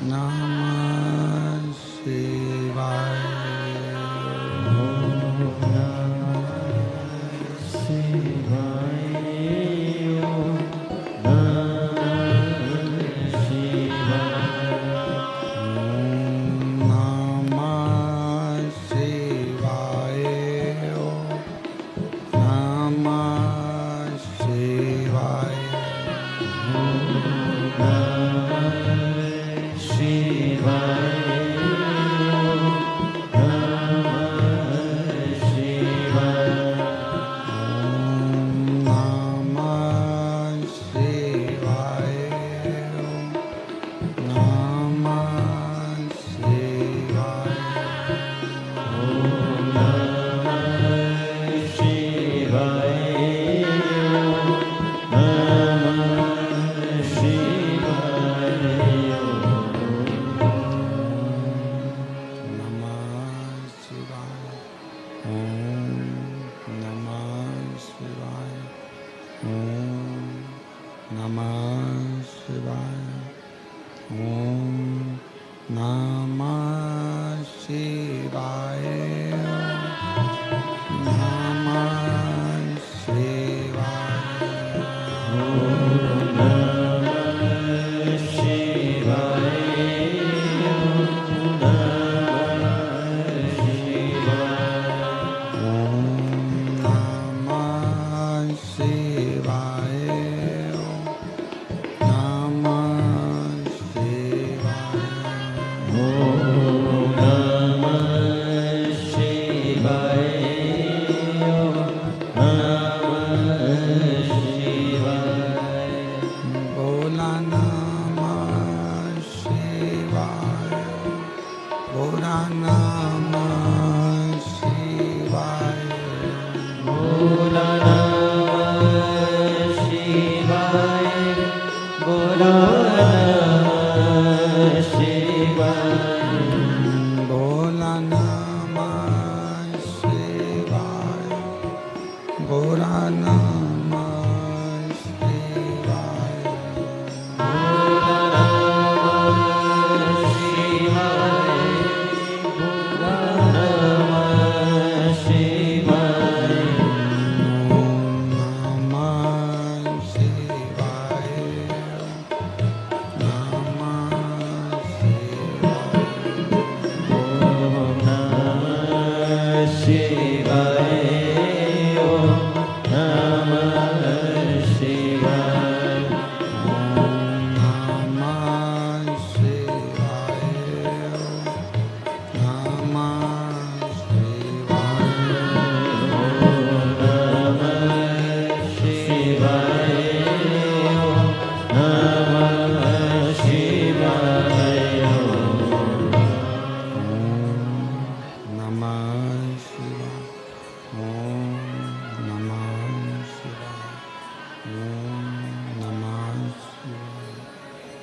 नमः शिवाय।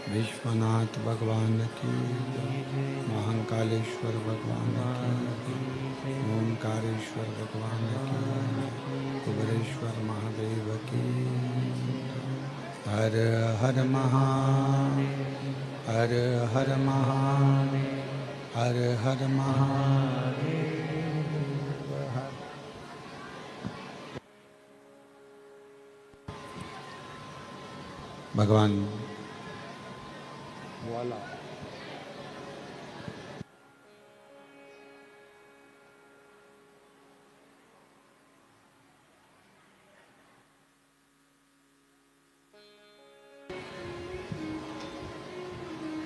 विश्वनाथ भगवान की, महाकालेश्वर भगवान की, ओंकारेश्वर भगवान की, कुबेरेश्वर महादेव की। हर हर महादेव, हर हर महादेव, हर हर महादेव। भगवान वाला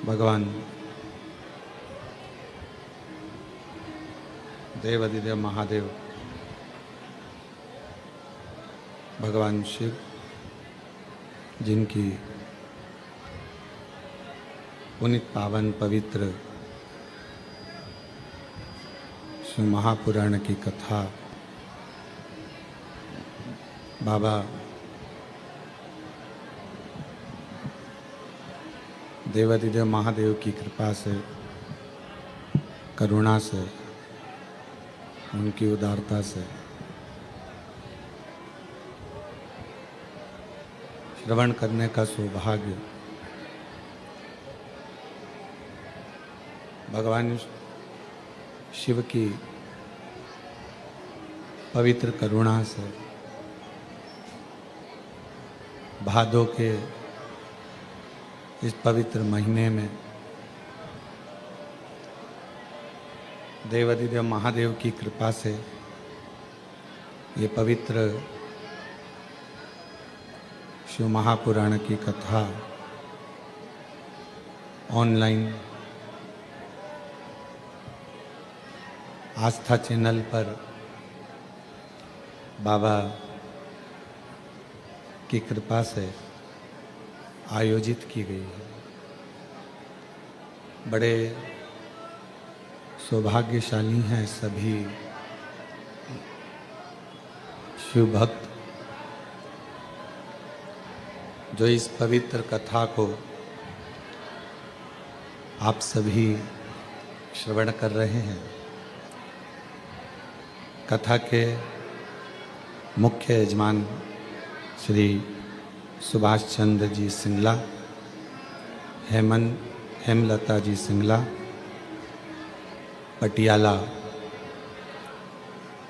भगवान देवाधिदेव महादेव, भगवान शिव, जिनकी पुनित पावन पवित्र श्री महापुराण की कथा बाबा देवाधिदेव महादेव की कृपा से, करुणा से, उनकी उदारता से श्रवण करने का सौभाग्य भगवान शिव की पवित्र करुणा से भादों के इस पवित्र महीने में देवाधिदेव महादेव की कृपा से ये पवित्र शिव महापुराण की कथा ऑनलाइन आस्था चैनल पर बाबा की कृपा से आयोजित की गई है। बड़े सौभाग्यशाली हैं सभी शिव भक्त जो इस पवित्र कथा को आप सभी श्रवण कर रहे हैं। कथा के मुख्य यजमान श्री सुभाष चंद्र जी सिंगला, हेमलता जी सिंगला, पटियाला,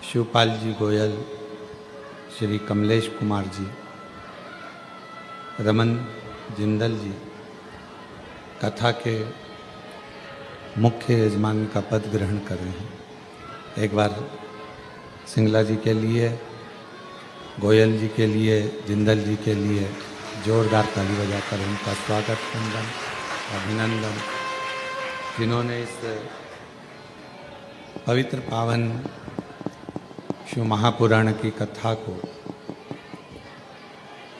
शिवपाल जी गोयल, श्री कमलेश कुमार जी, रमन जिंदल जी कथा के मुख्य यजमान का पद ग्रहण कर रहे हैं। एक बार सिंगला जी के लिए, गोयल जी के लिए, जिंदल जी के लिए जोरदार ताली बजाकर उनका स्वागत, वंदन, अभिनंदन, जिन्होंने इस पवित्र पावन शिव महापुराण की कथा को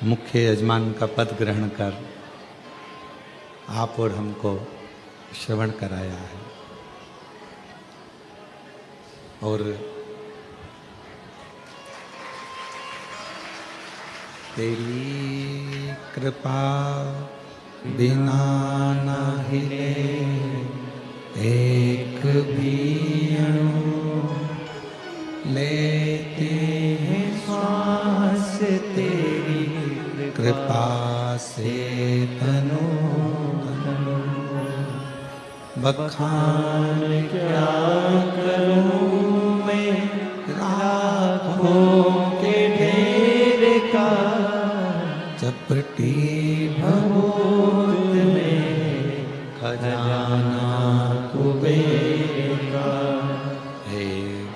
मुख्य यजमान का पद ग्रहण कर आप और हमको श्रवण कराया है। और तेरी कृपा बिना न हिले एक भी अणु, लेते हैं श्वास तेरी कृपा से तनो तनो। बखान क्या करूं मैं लाखों के ढेर का, चपटी भभूत में खजाना कुबेर का। हे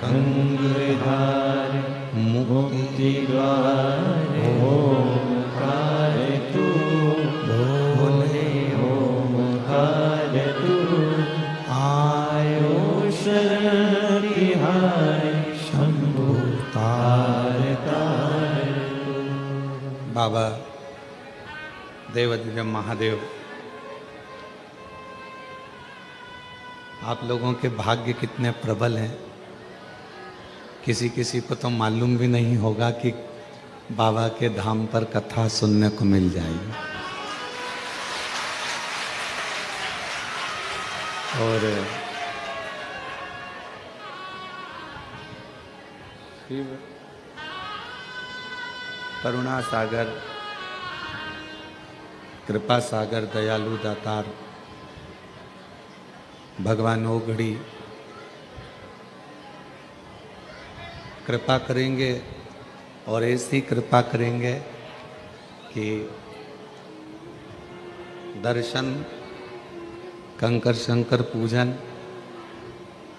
गंगाधार मुक्ति द्वार ओंकार तू, भोले ओंकार तू, आयो शरण तिहार शंभु तार तार। बाबा देवाधिदेव महादेव आप लोगों के भाग्य कितने प्रबल हैं। किसी किसी को तो मालूम भी नहीं होगा कि बाबा के धाम पर कथा सुनने को मिल जाएगी। और शिव करुणा सागर, कृपा सागर, दयालु दातार भगवान ओघड़ी कृपा करेंगे और ऐसी कृपा करेंगे कि दर्शन, कंकर शंकर पूजन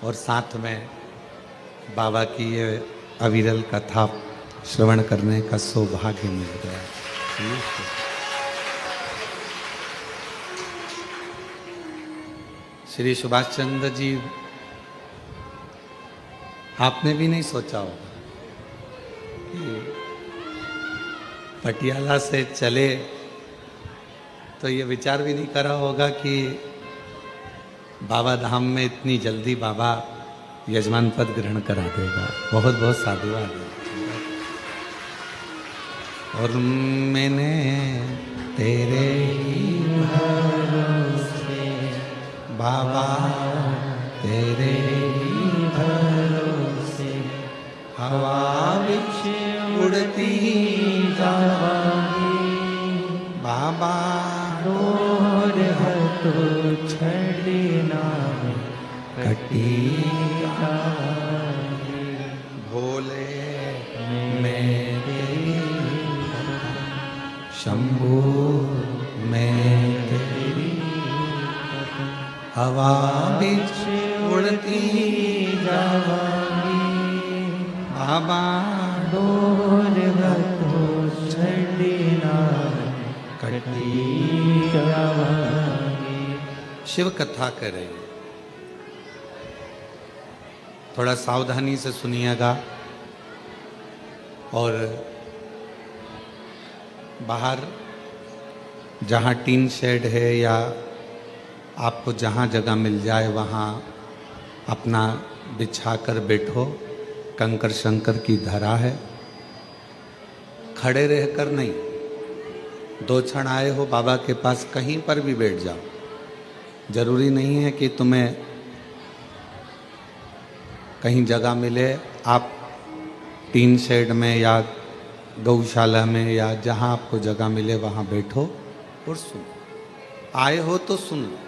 और साथ में बाबा की ये अविरल कथा श्रवण करने का सौभाग्य मिल गया। श्री सुभाष चंद्र जी, आपने भी नहीं सोचा होगा कि पटियाला से चले, तो ये विचार भी नहीं करा होगा कि बाबा धाम में इतनी जल्दी बाबा यजमान पद ग्रहण करा देगा। बहुत बहुत साधुवाद। और मैंने तेरे ही भरोसे बाबा, तेरे ही भरोसे हवा बिच उड़ती जावांगी बाबा, रोर हो तो छड़ना कटी भोले मैं तेरी शंभू मैं तेरी हवा बिच उड़ती जावांगी बाबा डोर को छड़ना कटी जावांगी। शिव कथा कर रहे हैं, थोड़ा सावधानी से सुनिएगा और बाहर जहाँ टीन शेड है या आपको जहाँ जगह मिल जाए वहाँ अपना बिछाकर बैठो। कंकर शंकर की धरा है, खड़े रहकर नहीं, दो क्षण आए हो बाबा के पास कहीं पर भी बैठ जाओ। जरूरी नहीं है कि तुम्हें कहीं जगह मिले, आप टीन शेड में या गौशाला में या जहाँ आपको जगह मिले वहाँ बैठो और सुनो। आए हो तो सुन लो।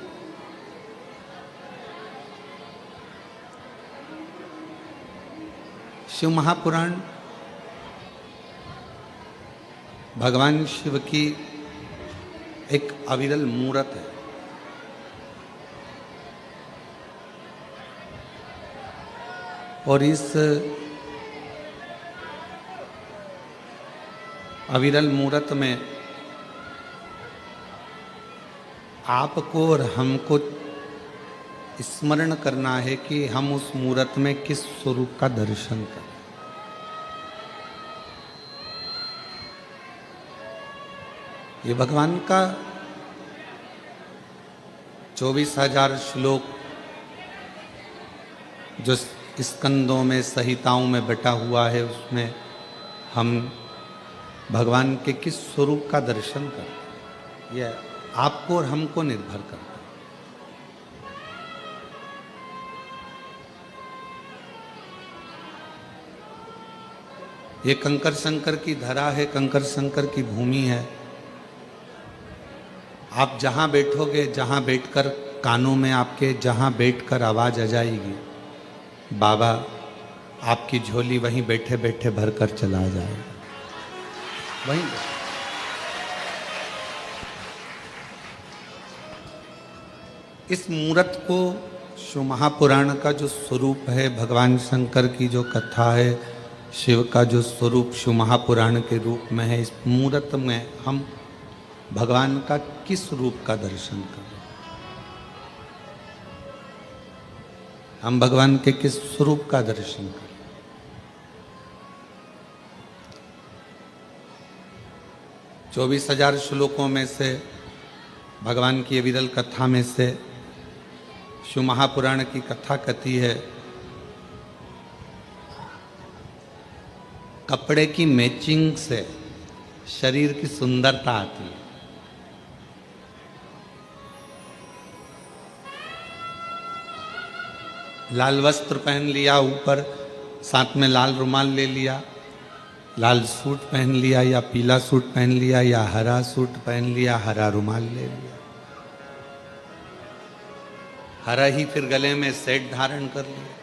शिव महापुराण भगवान शिव की एक अविरल मूर्त है। और इस अविरल मूर्त में आपको और हमको स्मरण करना है कि हम उस मूर्त में किस स्वरूप का दर्शन करें। ये भगवान का 24,000 श्लोक जो स्कंदों में संहिताओं में बटा हुआ है, उसमें हम भगवान के किस स्वरूप का दर्शन करें, यह आपको और हमको निर्भर करता है। ये कंकर शंकर की धरा है, कंकर शंकर की भूमि है। आप जहाँ बैठोगे, जहाँ बैठकर कानों में आपके जहाँ बैठकर आवाज़ आ जाएगी, बाबा आपकी झोली वहीं बैठे बैठे भरकर चला जाएगा। वहीं इस मूर्त को शिव महापुराण का जो स्वरूप है, भगवान शंकर की जो कथा है, शिव का जो स्वरूप शिव महापुराण के रूप में है, इस मूर्त में हम भगवान का किस रूप का दर्शन करें, हम भगवान के किस स्वरूप का दर्शन करें। चौबीस 24,000 श्लोकों में से भगवान की विरल कथा में से शिव महापुराण की कथा कहती है, कपड़े की मैचिंग से शरीर की सुंदरता आती है। लाल वस्त्र पहन लिया, ऊपर साथ में लाल रुमाल ले लिया, लाल सूट पहन लिया या पीला सूट पहन लिया या हरा सूट पहन लिया, हरा रुमाल ले लिया, हरा ही फिर गले में सेट धारण कर लिया,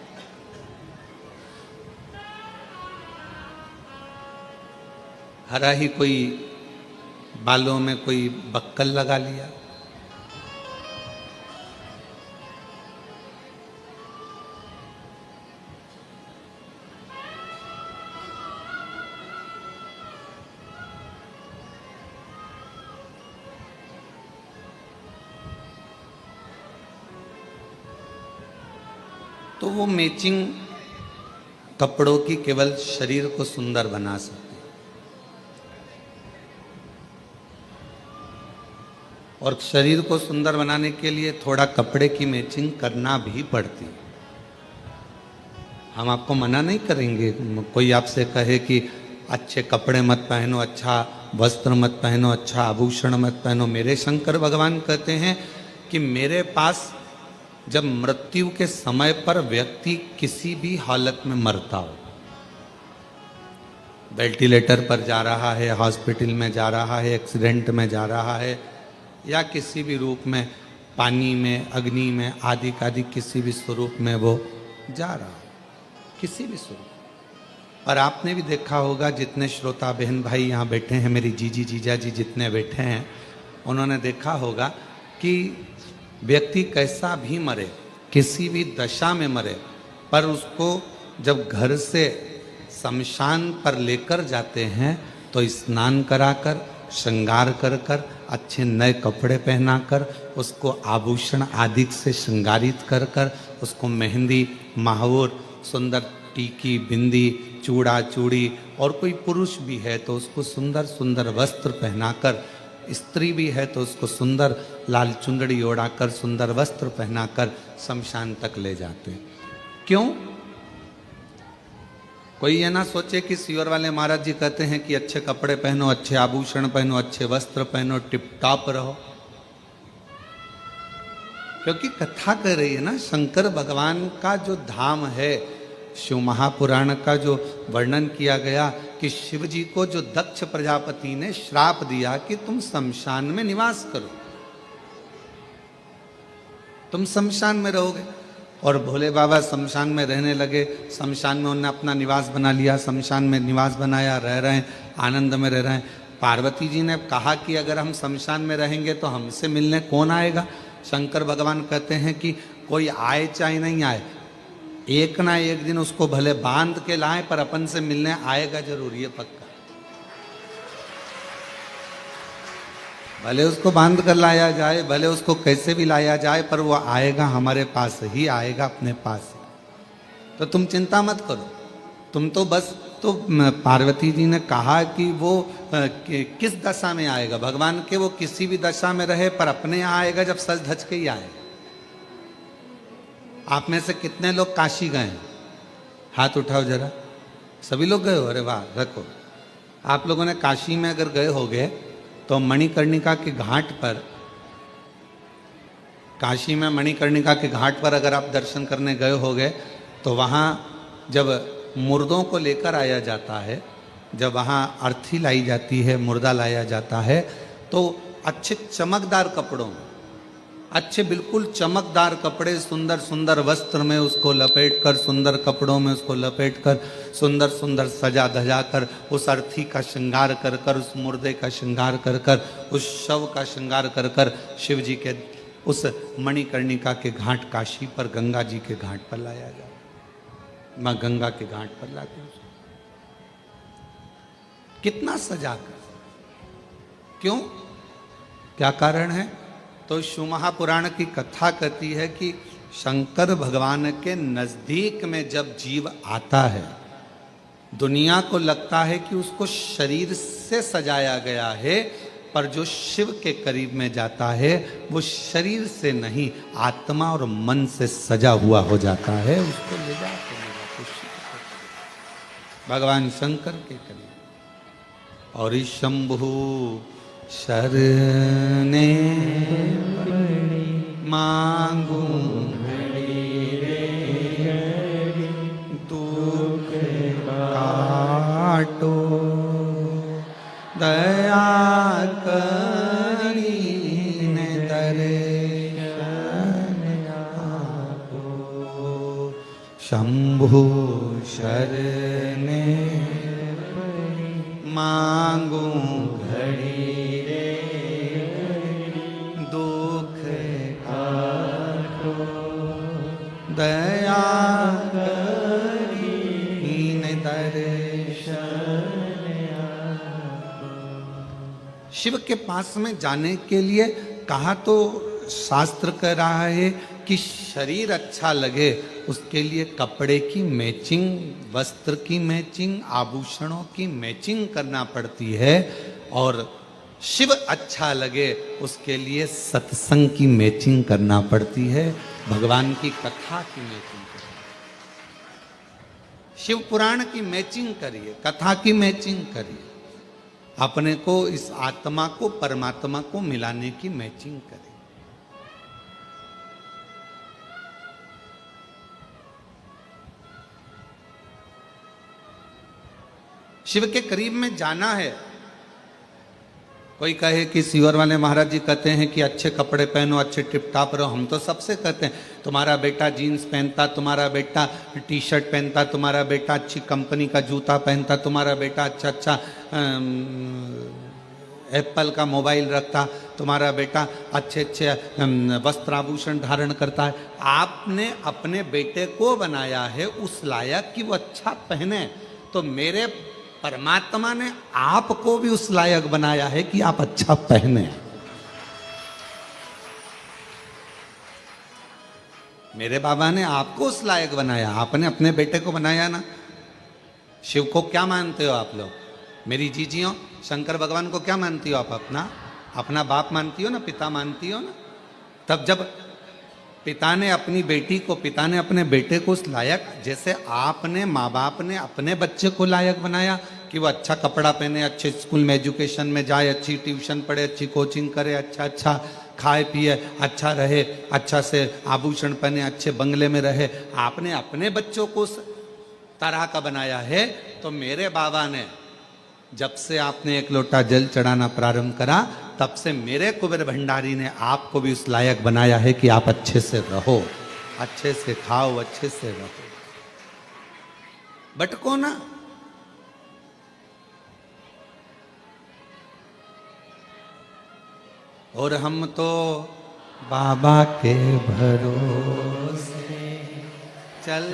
हरा ही कोई बालों में कोई बक्कल लगा लिया। तो वो मैचिंग कपड़ों की केवल शरीर को सुंदर बना सकती है, और शरीर को सुंदर बनाने के लिए थोड़ा कपड़े की मैचिंग करना भी पड़ती है। हम आपको मना नहीं करेंगे, कोई आपसे कहे कि अच्छे कपड़े मत पहनो, अच्छा वस्त्र मत पहनो, अच्छा आभूषण मत पहनो। मेरे शंकर भगवान कहते हैं कि मेरे पास जब मृत्यु के समय पर व्यक्ति किसी भी हालत में मरता हो, वेंटिलेटर पर जा रहा है, हॉस्पिटल में जा रहा है, एक्सीडेंट में जा रहा है या किसी भी रूप में पानी में, अग्नि में, आदि किसी भी स्वरूप में वो जा रहा हो, किसी भी स्वरूप। और आपने भी देखा होगा, जितने श्रोता बहन भाई यहाँ बैठे हैं, मेरी जीजी जीजा जी जितने बैठे हैं, उन्होंने देखा होगा कि व्यक्ति कैसा भी मरे, किसी भी दशा में मरे, पर उसको जब घर से शमशान पर लेकर जाते हैं तो स्नान कराकर, श्रृंगार कर कर, अच्छे नए कपड़े पहनाकर, उसको आभूषण आदि से श्रृंगारित कर कर, उसको मेहंदी, महावर, सुंदर टीकी, बिंदी, चूड़ा चूड़ी, और कोई पुरुष भी है तो उसको सुंदर सुंदर वस्त्र पहनाकर, स्त्री भी है तो उसको सुंदर लाल चुंदड़ी ओढ़ाकर, सुंदर वस्त्र पहनाकर शमशान तक ले जाते हैं। क्यों? कोई ये ना सोचे कि सीवर वाले महाराज जी कहते हैं कि अच्छे कपड़े पहनो, अच्छे आभूषण पहनो, अच्छे वस्त्र पहनो, टिप टॉप रहो। क्योंकि कथा कर रही है ना, शंकर भगवान का जो धाम है, शिव महापुराण का जो वर्णन किया गया कि शिव जी को जो दक्ष प्रजापति ने श्राप दिया कि तुम शमशान में निवास करो, तुम शमशान में रहोगे। और भोले बाबा शमशान में रहने लगे, शमशान में उन्होंने अपना निवास बना लिया, शमशान में निवास बनाया, रह रहे हैं, आनंद में रह रहे हैं। पार्वती जी ने कहा कि अगर हम शमशान में रहेंगे तो हमसे मिलने कौन आएगा? शंकर भगवान कहते हैं कि कोई आए चाहे नहीं आए, एक ना एक दिन उसको भले बांध के लाए, पर अपन से मिलने आएगा जरूर, ये पक्का। भले उसको बांध कर लाया जाए, भले उसको कैसे भी लाया जाए, पर वो आएगा, हमारे पास ही आएगा, अपने पास ही। तो तुम चिंता मत करो, तुम तो बस, तो पार्वती जी ने कहा कि वो किस दशा में आएगा, भगवान के वो किसी भी दशा में रहे, पर अपने यहाँ आएगा जब सज धज के ही आएगा। आप में से कितने लोग काशी गए हैं? हाथ उठाओ जरा। सभी लोग गए हो? अरे वाह, रखो। आप लोगों ने काशी में अगर गए होगे तो मणिकर्णिका के घाट पर, काशी में मणिकर्णिका के घाट पर अगर आप दर्शन करने गए होगे तो वहाँ जब मुर्दों को लेकर आया जाता है, जब वहाँ अर्थी लाई जाती है, मुर्दा लाया जाता है, तो अच्छे चमकदार कपड़ों में, अच्छे बिल्कुल चमकदार कपड़े, सुंदर सुंदर वस्त्र में उसको लपेट कर, सुंदर कपड़ों में उसको लपेट कर, सुंदर सुंदर सजा धजा कर, उस अर्थी का श्रृंगार कर कर, उस मुर्दे का श्रृंगार कर कर, उस शव का श्रृंगार कर कर, शिव जी के उस मणिकर्णिका के घाट, काशी पर गंगा जी के घाट पर लाया जाए। माँ गंगा के घाट पर लाते हैं। कितना सजा कर, क्यों, क्या कारण है? तो शिव महापुराण की कथा कहती है कि शंकर भगवान के नजदीक में जब जीव आता है, दुनिया को लगता है कि उसको शरीर से सजाया गया है, पर जो शिव के करीब में जाता है वो शरीर से नहीं, आत्मा और मन से सजा हुआ हो जाता है। उसको ले जाते भगवान शंकर के करीब। और इस शंभु शरणे मांगू दुख काटो, दया करीन दर्शन आपो। शंभु शरणे मांगू घड़ी रे, दुख काटो, दया करीन दर्शन आपो। शिव के पास में जाने के लिए कहा तो शास्त्र कह रहा है कि शरीर अच्छा लगे उसके लिए कपड़े की मैचिंग, वस्त्र की मैचिंग, आभूषणों की मैचिंग करना पड़ती है। और शिव अच्छा लगे उसके लिए सत्संग की मैचिंग करना पड़ती है, भगवान की कथा की मैचिंग करिए, शिव पुराण की मैचिंग करिए, कथा की मैचिंग करिए, अपने को, इस आत्मा को परमात्मा को मिलाने की मैचिंग करिए। शिव के करीब में जाना है। कोई कहे कि सीवर वाले महाराज जी कहते हैं कि अच्छे कपड़े पहनो, अच्छे टिप टाप रहो। हम तो सबसे कहते हैं, तुम्हारा बेटा जीन्स पहनता, तुम्हारा बेटा टी शर्ट पहनता, तुम्हारा बेटा अच्छी कंपनी का जूता पहनता, तुम्हारा बेटा अच्छा अच्छा एप्पल का मोबाइल रखता, तुम्हारा बेटा अच्छे अच्छे वस्त्र आभूषण धारण करता है। आपने अपने बेटे को बनाया है उस लायक कि वो अच्छा पहने, तो मेरे परमात्मा ने आपको भी उस लायक बनाया है कि आप अच्छा पहने। मेरे बाबा ने आपको उस लायक बनाया, आपने अपने बेटे को बनाया ना। शिव को क्या मानते हो आप लोग? मेरी जीजियों, शंकर भगवान को क्या मानती हो आप? अपना बाप मानती हो ना, पिता मानती हो ना। तब जब पिता ने अपनी बेटी को, पिता ने अपने बेटे को उस लायक, जैसे आपने माँ बाप ने अपने बच्चे को लायक बनाया कि वो अच्छा कपड़ा पहने, अच्छे स्कूल में एजुकेशन में जाए, अच्छी ट्यूशन पढ़े, अच्छी कोचिंग करे, अच्छा अच्छा खाए पिए, अच्छा रहे, अच्छा से आभूषण पहने, अच्छे बंगले में रहे। आपने अपने बच्चों को उस तरह का बनाया है। तो मेरे बाबा ने, जब से आपने एक लोटा जल चढ़ाना प्रारंभ करा, तब से मेरे कुबेर भंडारी ने आपको भी उस लायक बनाया है कि आप अच्छे से रहो, अच्छे से खाओ, अच्छे से रहो, भटको ना। और हम तो बाबा के भरोसे चल,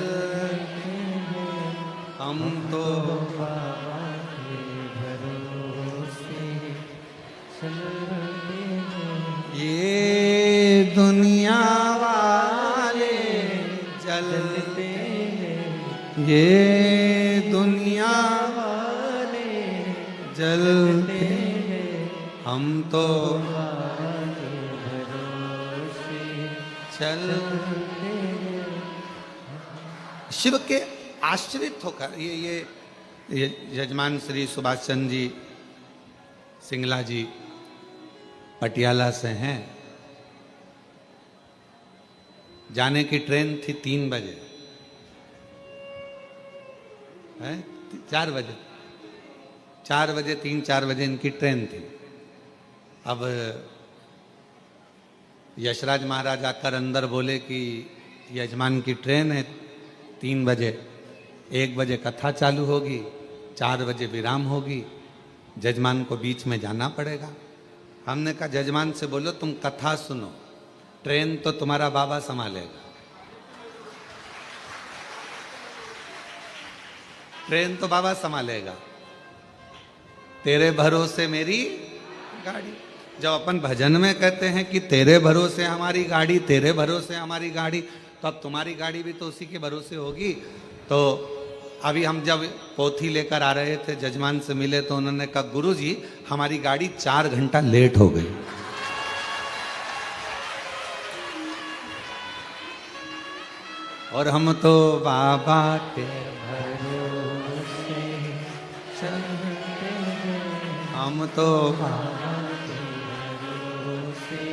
हम तो बाबा के भरोसे चल, ये दुनिया वाले जलते हैं, ये दुनिया वाले जलते हैं, हम तो चल। शिव के आश्रित होकर ये यजमान श्री सुभाष चंद्र जी सिंगला जी पटियाला से हैं। जाने की ट्रेन थी 3 बजे, है 4 बजे, 4 बजे 3-4 बजे इनकी ट्रेन थी। अब यशराज महाराज आकर अंदर बोले कि यजमान की ट्रेन है 3 बजे, 1 बजे कथा चालू होगी, 4 बजे विराम होगी, जजमान को बीच में जाना पड़ेगा। हमने कहा जजमान से बोलो तुम कथा सुनो, ट्रेन तो तुम्हारा बाबा संभालेगा, ट्रेन तो बाबा संभालेगा, तेरे भरोसे मेरी गाड़ी। जब अपन भजन में कहते हैं कि तेरे भरोसे हमारी गाड़ी, तेरे भरोसे हमारी गाड़ी, तो अब तुम्हारी गाड़ी भी तो उसी के भरोसे होगी। तो अभी हम जब पोथी लेकर आ रहे थे, जजमान से मिले तो उन्होंने कहा गुरुजी हमारी गाड़ी 4 घंटा लेट हो गई। और हम तो बाबा के भरोसे चलते हैं, हम तो बाबा के भरोसे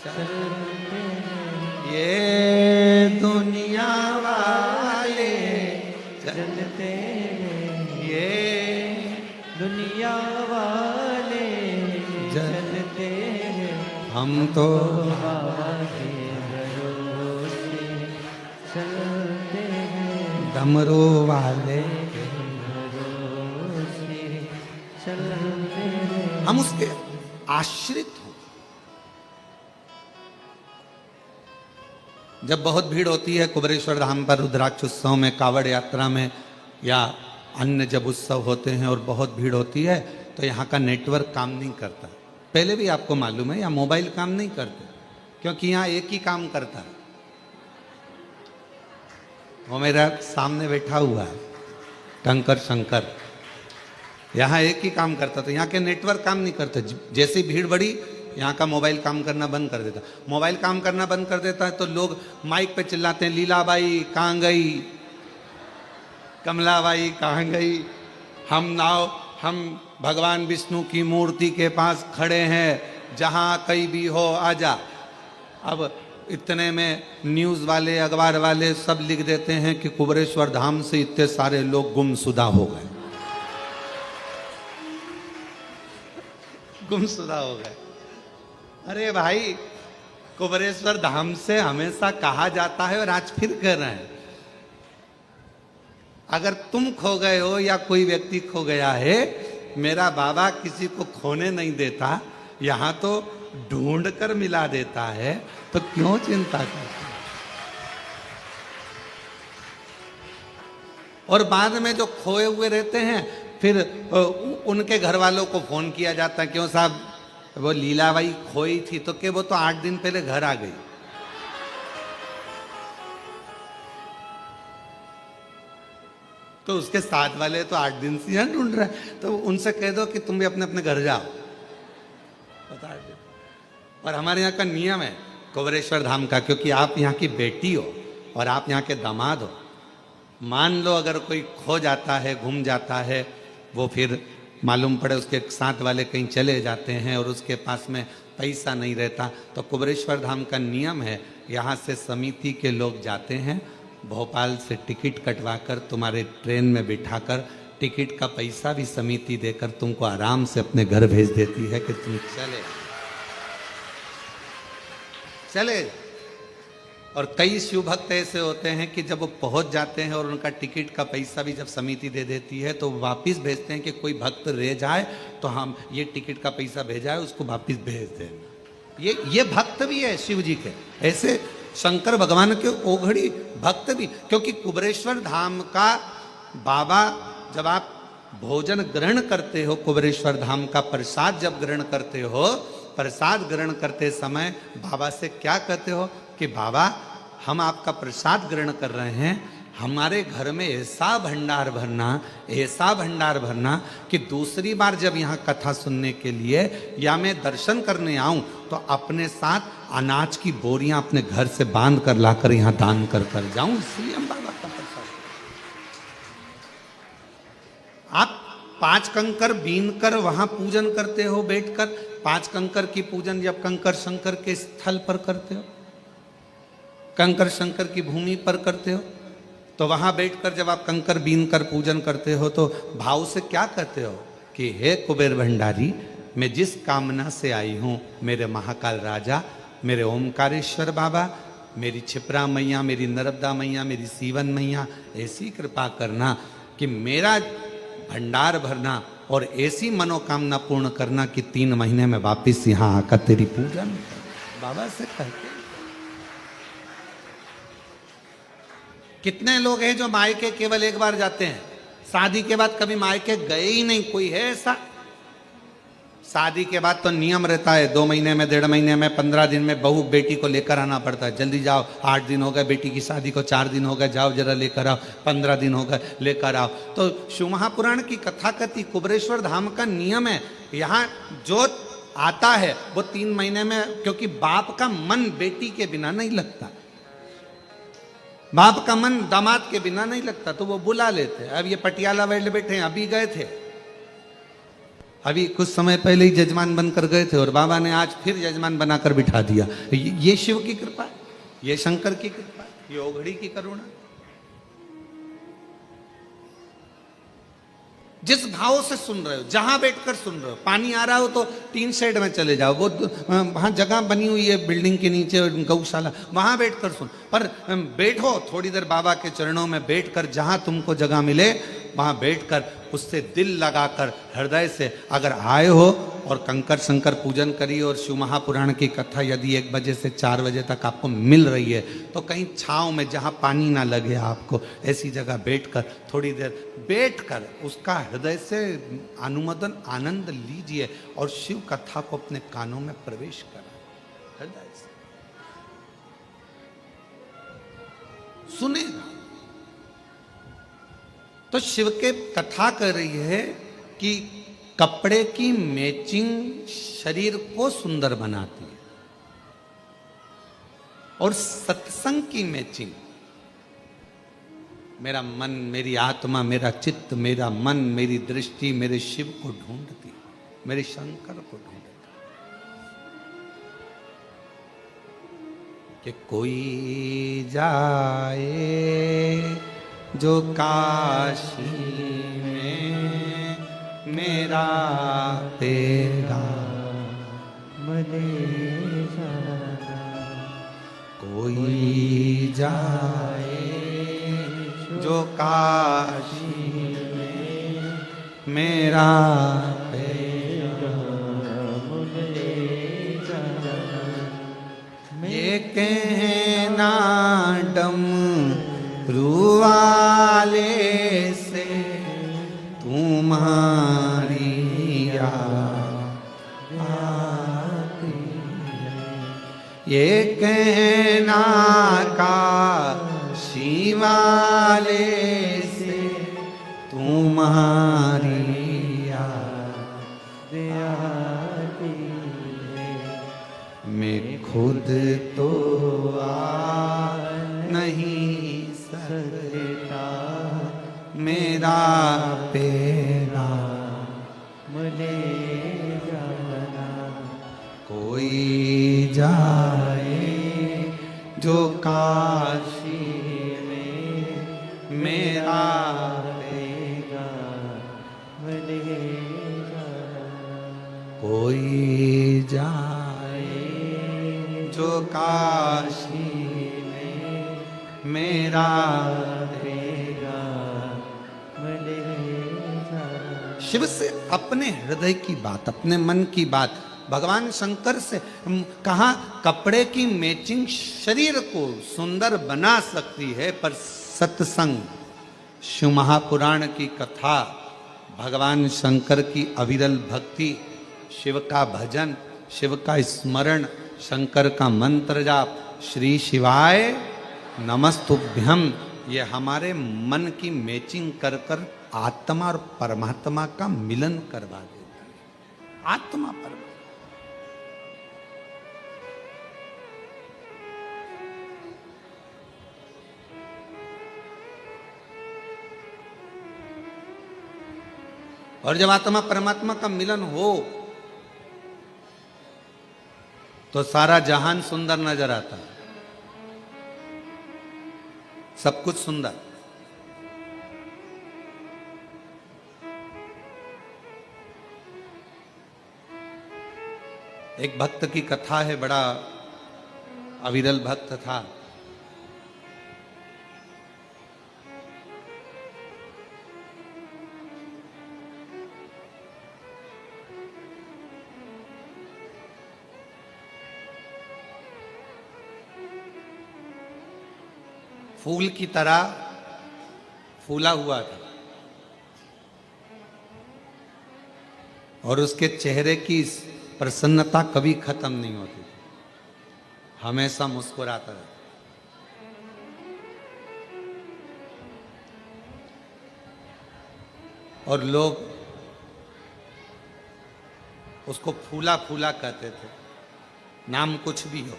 चलते हैं, ये दुनिया वाले चलते हैं, ये दुनिया वाले चलते हैं, हम तो बाबा के भरोसे चलते हैं, डमरू वाले भरोसे चलते हैं। हम उसके आश्रित हो। जब बहुत भीड़ होती है कुबेरेश्वर धाम पर, रुद्राक्ष उत्सव में, कावड़ यात्रा में, या अन्य जब उत्सव होते हैं और बहुत भीड़ होती है, तो यहाँ का नेटवर्क काम नहीं करता। पहले भी आपको मालूम है, यहाँ मोबाइल काम नहीं करते, क्योंकि यहाँ एक ही काम करता है। वो मेरा सामने बैठा हुआ है टंकर शंकर, यहाँ एक ही काम करता, तो यहाँ के नेटवर्क काम नहीं करते। जैसी भीड़ बढ़ी, यहाँ का मोबाइल काम करना बंद कर देता। मोबाइल काम करना बंद कर देता है तो लोग माइक पे चिल्लाते हैं, लीलाबाई कहाँ गई, कमलाबाई कहाँ गई, हम भगवान विष्णु की मूर्ति के पास खड़े हैं, जहाँ कहीं भी हो आजा। अब इतने में न्यूज़ वाले, अखबार वाले सब लिख देते हैं कि कुबेरेश्वर धाम से इतने सारे लोग गुमशुदा हो गए। गुमशुदा हो गए। अरे भाई, कुबेरेश्वर धाम से हमेशा कहा जाता है और आज फिर कह रहे हैं, अगर तुम खो गए हो या कोई व्यक्ति खो गया है, मेरा बाबा किसी को खोने नहीं देता, यहां तो ढूंढ कर मिला देता है, तो क्यों चिंता करते। और बाद में जो खोए हुए रहते हैं, फिर उनके घर वालों को फोन किया जाता है, क्यों साहब वो लीलाबाई खोई थी, तो कि वो तो 8 दिन पहले घर आ गई। तो उसके साथ वाले तो 8 दिन से यहाँ ढूंढ रहे हैं, तो उनसे कह दो कि तुम भी अपने अपने घर जाओ, बता दो। और हमारे यहाँ का नियम है कुबेरेश्वर धाम का, क्योंकि आप यहाँ की बेटी हो और आप यहाँ के दामाद हो। मान लो अगर कोई खो जाता है, गुम जाता है, वो फिर मालूम पड़े उसके साथ वाले कहीं चले जाते हैं और उसके पास में पैसा नहीं रहता, तो कुबेरेश्वर धाम का नियम है, यहाँ से समिति के लोग जाते हैं, भोपाल से टिकट कटवाकर तुम्हारे ट्रेन में बिठाकर, टिकट का पैसा भी समिति देकर तुमको आराम से अपने घर भेज देती है कि तुम चले। और कई शिव भक्त ऐसे होते हैं कि जब वो पहुंच जाते हैं और उनका टिकट का पैसा भी जब समिति दे देती है, तो वापस भेजते हैं कि कोई भक्त रह जाए तो हम ये टिकट का पैसा भेजा है उसको वापस भेज दें। ये भक्त भी है शिव जी के, ऐसे शंकर भगवान के ओघड़ी भक्त भी। क्योंकि कुबेरेश्वर धाम का बाबा, जब आप भोजन ग्रहण करते हो, कुबेरेश्वर धाम का प्रसाद जब ग्रहण करते हो, प्रसाद ग्रहण करते समय बाबा से क्या कहते हो कि बाबा हम आपका प्रसाद ग्रहण कर रहे हैं, हमारे घर में ऐसा भंडार भरना कि दूसरी बार जब यहाँ कथा सुनने के लिए या मैं दर्शन करने आऊं तो अपने साथ अनाज की बोरियां अपने घर से बांध कर लाकर यहाँ दान कर जाऊं। इसलिए हम बाबा का प्रसाद, आप 5 कंकर बीन कर वहां पूजन करते हो बैठकर। 5 कंकर की पूजन जब कंकर शंकर के स्थल पर करते हो, कंकर शंकर की भूमि पर करते हो, तो वहां बैठकर जब आप कंकर बीन कर पूजन करते हो तो भाव से क्या कहते हो कि हे कुबेर भंडारी, मैं जिस कामना से आई हूं, मेरे महाकाल राजा, मेरे ओमकारेश्वर बाबा, मेरी क्षिप्रा मैया, मेरी नर्मदा मैया, मेरी सीवन मैया, ऐसी कृपा करना कि मेरा भंडार भरना और ऐसी मनोकामना पूर्ण करना कि 3 महीने में वापिस यहाँ आकर तेरी पूजा में। बाबा से कहते। कितने लोग हैं जो मायके केवल एक बार जाते हैं, शादी के बाद कभी मायके गए ही नहीं? कोई है ऐसा? शादी के बाद तो नियम रहता है, 2 महीने में, 1.5 महीने में, 15 दिन में बहू बेटी को लेकर आना पड़ता है। जल्दी जाओ, 8 दिन हो गए बेटी की शादी को, 4 दिन हो गए, जाओ जरा लेकर आओ, 15 दिन हो गए लेकर आओ। तो शिव महापुराण की कथा कहती कुबेरेश्वर धाम का नियम है, यहाँ जो आता है वो 3 महीने में, क्योंकि बाप का मन बेटी के बिना नहीं लगता, बाप का मन दामाद के बिना नहीं लगता, तो वो बुला लेते हैं। अब ये पटियाला वाले बैठे हैं, अभी गए थे, अभी कुछ समय पहले ही जजमान बनकर गए थे और बाबा ने आज फिर जजमान बनाकर बिठा दिया। ये शिव की कृपा, ये शंकर की कृपा, ये ओघड़ी की करुणा। जिस भाव से सुन रहे हो, जहां बैठकर सुन रहे हो, पानी आ रहा हो तो 3 शेड में चले जाओ, वो वहां जगह बनी हुई है बिल्डिंग के नीचे गौशाला, वहां बैठकर सुन। पर बैठो थोड़ी देर बाबा के चरणों में बैठकर, जहां तुमको जगह मिले वहां बैठकर उससे दिल लगाकर हृदय से अगर आए हो और कंकर शंकर पूजन करिए और शिव महापुराण की कथा यदि 1 बजे से 4 बजे तक आपको मिल रही है तो कहीं छांव में जहां पानी ना लगे आपको, ऐसी जगह बैठकर थोड़ी देर बैठकर उसका हृदय से अनुमोदन आनंद लीजिए और शिव कथा को अपने कानों में प्रवेश करें, हृदय से सुनेगा। तो शिव के कथा कर रही है कि कपड़े की मैचिंग शरीर को सुंदर बनाती है और सत्संग की मैचिंग मेरा मन, मेरी आत्मा, मेरा चित्त, मेरा मन, मेरी दृष्टि मेरे शिव को ढूंढती, मेरे शंकर को ढूंढती। कि कोई जाए जो काशी में, मेरा तेरा मुझे जाना। कोई जाए जो काशी में मेरा ये कहना डमरुवाले से तुम्हारी याद आती है। ये कहना काशी वाले से तुम्हारी याद आती है। मैं खुद तो आ नहीं सकता, मेरा पेरा मुझे जाना। कोई जाए जो काशी में मेरा पेरा मुझे जाना। कोई जाए जो काशी में मेरा देगा मुझे जाना। शिव से अपने हृदय की बात, अपने मन की बात भगवान शंकर से कहा, कपड़े की मैचिंग शरीर को सुंदर बना सकती है, पर सत्संग, शिव महापुराण की कथा, भगवान शंकर की अविरल भक्ति, शिव का भजन, शिव का स्मरण, शंकर का मंत्र जाप, श्री शिवाय नमस्तुभ्यम, ये हमारे मन की मैचिंग कर कर आत्मा और परमात्मा का मिलन करवा देता है। आत्मा परमात्मा। और जब आत्मा परमात्मा का मिलन हो तो सारा जहान सुंदर नजर आता है, सब कुछ सुंदर। एक भक्त की कथा है, बड़ा अविरल भक्त था। फूल की तरह फूला हुआ था और उसके चेहरे की प्रसन्नता कभी खत्म नहीं होती थी, हमेशा मुस्कुराता रहता। और लोग उसको फूला फूला कहते थे, नाम कुछ भी हो,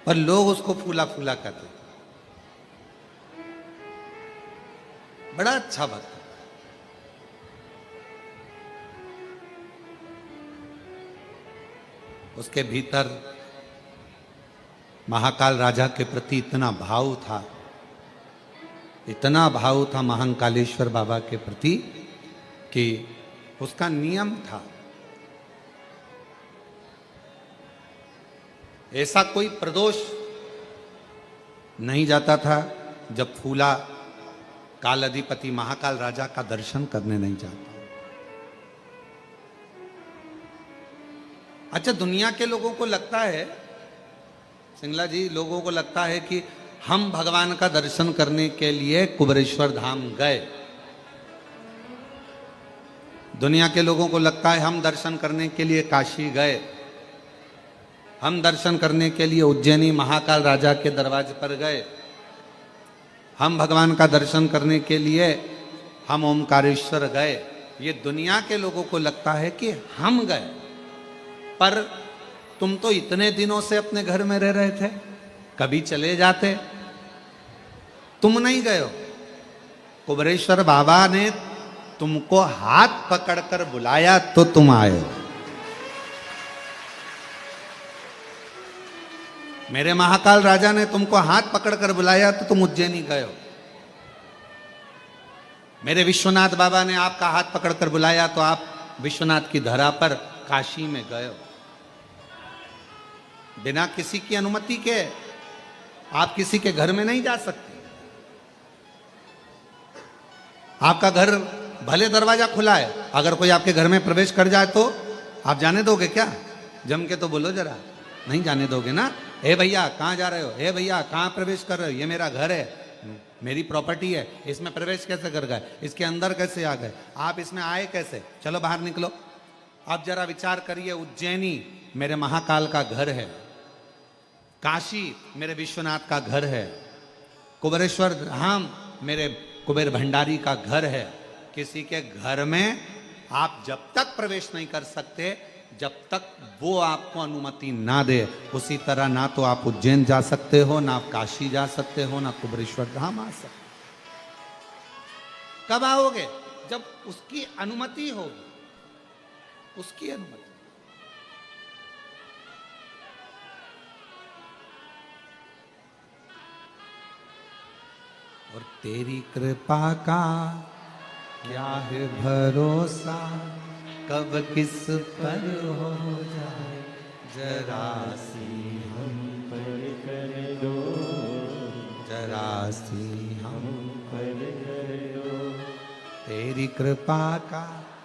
पर लोग उसको फूला फूला कहते थे। बड़ा अच्छा भक्त। उसके भीतर महाकाल राजा के प्रति इतना भाव था, इतना भाव था महाकालेश्वर बाबा के प्रति कि उसका नियम था, ऐसा कोई प्रदोष नहीं जाता था जब फूला काल अधिपति महाकाल राजा का दर्शन करने नहीं जाता। अच्छा, दुनिया के लोगों को लगता है, सिंगला जी, लोगों को लगता है कि हम भगवान का दर्शन करने के लिए कुबेरेश्वर धाम गए। दुनिया के लोगों को लगता है हम दर्शन करने के लिए काशी गए, हम दर्शन करने के लिए उज्जैनी महाकाल राजा के दरवाजे पर गए, हम भगवान का दर्शन करने के लिए हम ओमकारेश्वर गए। ये दुनिया के लोगों को लगता है कि हम गए, पर तुम तो इतने दिनों से अपने घर में रह रहे थे, कभी चले जाते, तुम नहीं गए हो। कुबेरेश्वर बाबा ने तुमको हाथ पकड़कर बुलाया तो तुम आए हो। मेरे महाकाल राजा ने तुमको हाथ पकड़कर बुलाया तो तुम उज्जैनी गए हो। मेरे विश्वनाथ बाबा ने आपका हाथ पकड़कर बुलाया तो आप विश्वनाथ की धरा पर काशी में गए हो, बिना किसी की अनुमति के आप किसी के घर में नहीं जा सकते। आपका घर भले दरवाजा खुला है, अगर कोई आपके घर में प्रवेश कर जाए तो आप जाने दोगे क्या? जम के तो बोलो जरा, नहीं जाने दोगे ना। हे भैया कहाँ जा रहे हो? हे भैया कहाँ प्रवेश कर रहे हो? ये मेरा घर है, मेरी प्रॉपर्टी है, इसमें प्रवेश कैसे कर गए? इसके अंदर कैसे आ गए? आप इसमें आए कैसे? चलो बाहर निकलो। आप जरा विचार करिए, उज्जैनी मेरे महाकाल का घर है, काशी मेरे विश्वनाथ का घर है, कुबेरेश्वर धाम मेरे कुबेर भंडारी का घर है। किसी के घर में आप जब तक प्रवेश नहीं कर सकते जब तक वो आपको अनुमति ना दे। उसी तरह ना तो आप उज्जैन जा सकते हो, ना आप काशी जा सकते हो, ना कुबेरेश्वर धाम आ सकते। कब आओगे? जब उसकी अनुमति होगी, उसकी अनुमति। और तेरी कृपा का क्या है भरोसा, कब किस पर हो जाए जरा सी हम पर कर दो, जरा सी हम पर कर दो। तेरी कृपा का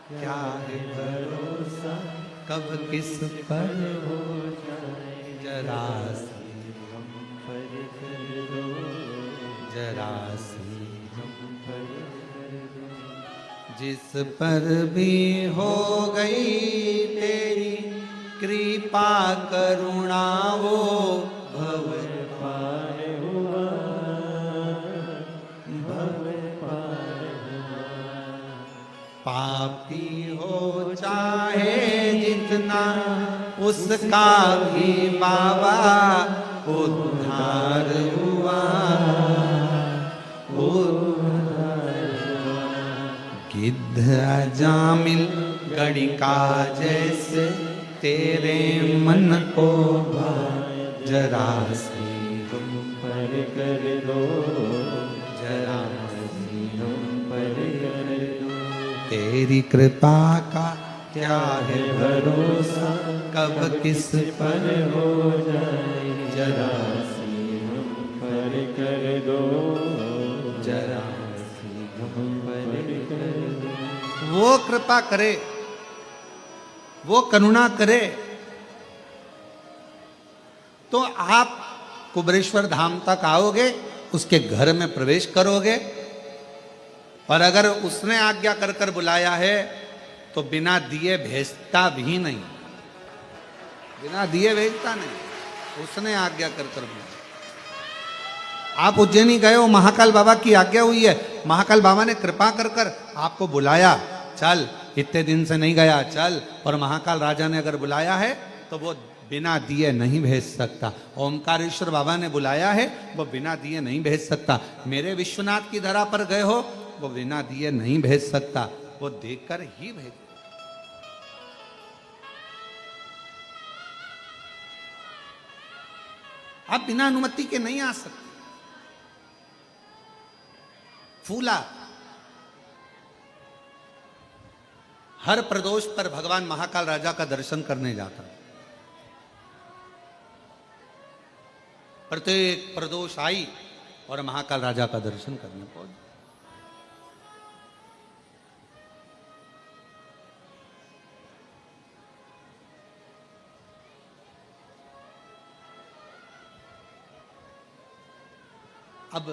क्या है भरोसा, कब किस पर हो जाए जरा सी हम पर कर दो, जरा सी हम पर कर दो। जिस पर भी हो गई तेरी कृपा करुणा वो भव पार हुआ, भव पार हुआ। पापी हो चाहे जितना उसका भी बाबा उद्धार हुआ, गिद्ध अजामिल गणिका जैसे तेरे मन को भाए जरा सी तुम पर कर दो, जरा सी तुम पर कर दो। तेरी कृपा का क्या है भरोसा, कब किस पर हो जाए जरा सी हम पर कर दो, जरा सी हम पर कर दो। वो कृपा करे, वो करुणा करे तो आप कुबेरेश्वर धाम तक आओगे, उसके घर में प्रवेश करोगे। और अगर उसने आज्ञा कर कर बुलाया है तो बिना दिए भेजता भी नहीं, बिना दिए भेजता नहीं, उसने आज्ञा कर कर बुलाया। आप उज्जैनी गए हो, महाकाल बाबा की आज्ञा हुई है, महाकाल बाबा ने कृपा कर कर आपको बुलाया, चल इतने दिन से नहीं गया चल। और महाकाल राजा ने अगर बुलाया है तो वो बिना दिए नहीं भेज सकता। ओमकारेश्वर बाबा ने बुलाया है, वो बिना दिए नहीं भेज सकता। मेरे विश्वनाथ की धरा पर गए हो, वो बिना दिए नहीं भेज सकता, वो देकर ही भेज। आप बिना अनुमति के नहीं आ सकते। फूला हर प्रदोष पर भगवान महाकाल राजा का दर्शन करने जाता, प्रत्येक प्रदोष आई और महाकाल राजा का दर्शन करने पहुंच। अब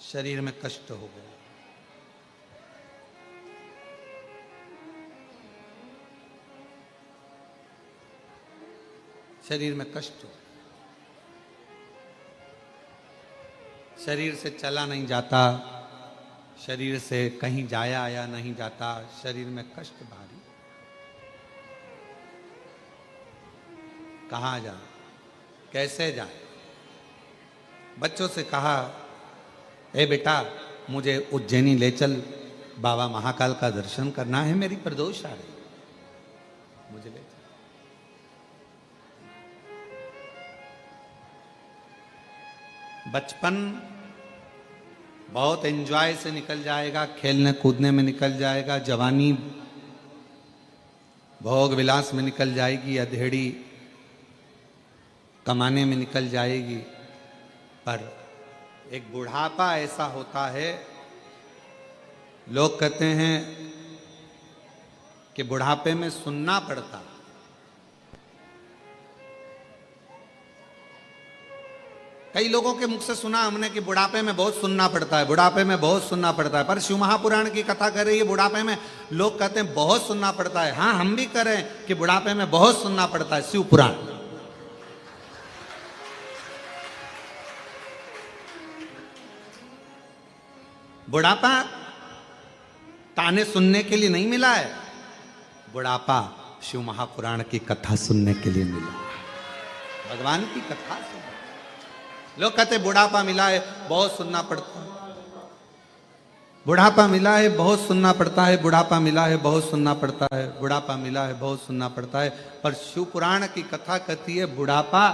शरीर में कष्ट हो गया, शरीर में कष्ट हो, शरीर से चला नहीं जाता, शरीर से कहीं जाया आया नहीं जाता, शरीर में कष्ट भारी। कहाँ जाए, कैसे जाए? बच्चों से कहा, ए बेटा मुझे उज्जैनी ले चल, बाबा महाकाल का दर्शन करना है, मेरी प्रदोष आ रही, मुझे ले चल। बचपन बहुत एंजॉय से निकल जाएगा, खेलने कूदने में निकल जाएगा, जवानी भोग विलास में निकल जाएगी, अधेड़ी कमाने में निकल जाएगी। पर एक बुढ़ापा ऐसा होता है, लोग कहते हैं कि बुढ़ापे में सुनना पड़ता। कई लोगों के मुख से सुना हमने कि बुढ़ापे में बहुत सुनना पड़ता है, बुढ़ापे में बहुत सुनना पड़ता है। पर शिव महापुराण की कथा कर रही है बुढ़ापे में लोग कहते हैं बहुत सुनना पड़ता है। हाँ, हम भी कह रहे हैं कि बुढ़ापे में बहुत सुनना पड़ता है शिव पुराण। बुढ़ापा ताने सुनने के लिए नहीं मिला है, बुढ़ापा शिव महापुराण की कथा सुनने के लिए मिला, भगवान की कथा सुनने। लोग कहते बुढ़ापा मिला है बहुत सुनना पड़ता है, बुढ़ापा मिला है बहुत सुनना पड़ता है, बुढ़ापा मिला है बहुत सुनना पड़ता है, बुढ़ापा मिला है बहुत सुनना पड़ता है। पर शिव पुराण की कथा कहती है बुढ़ापा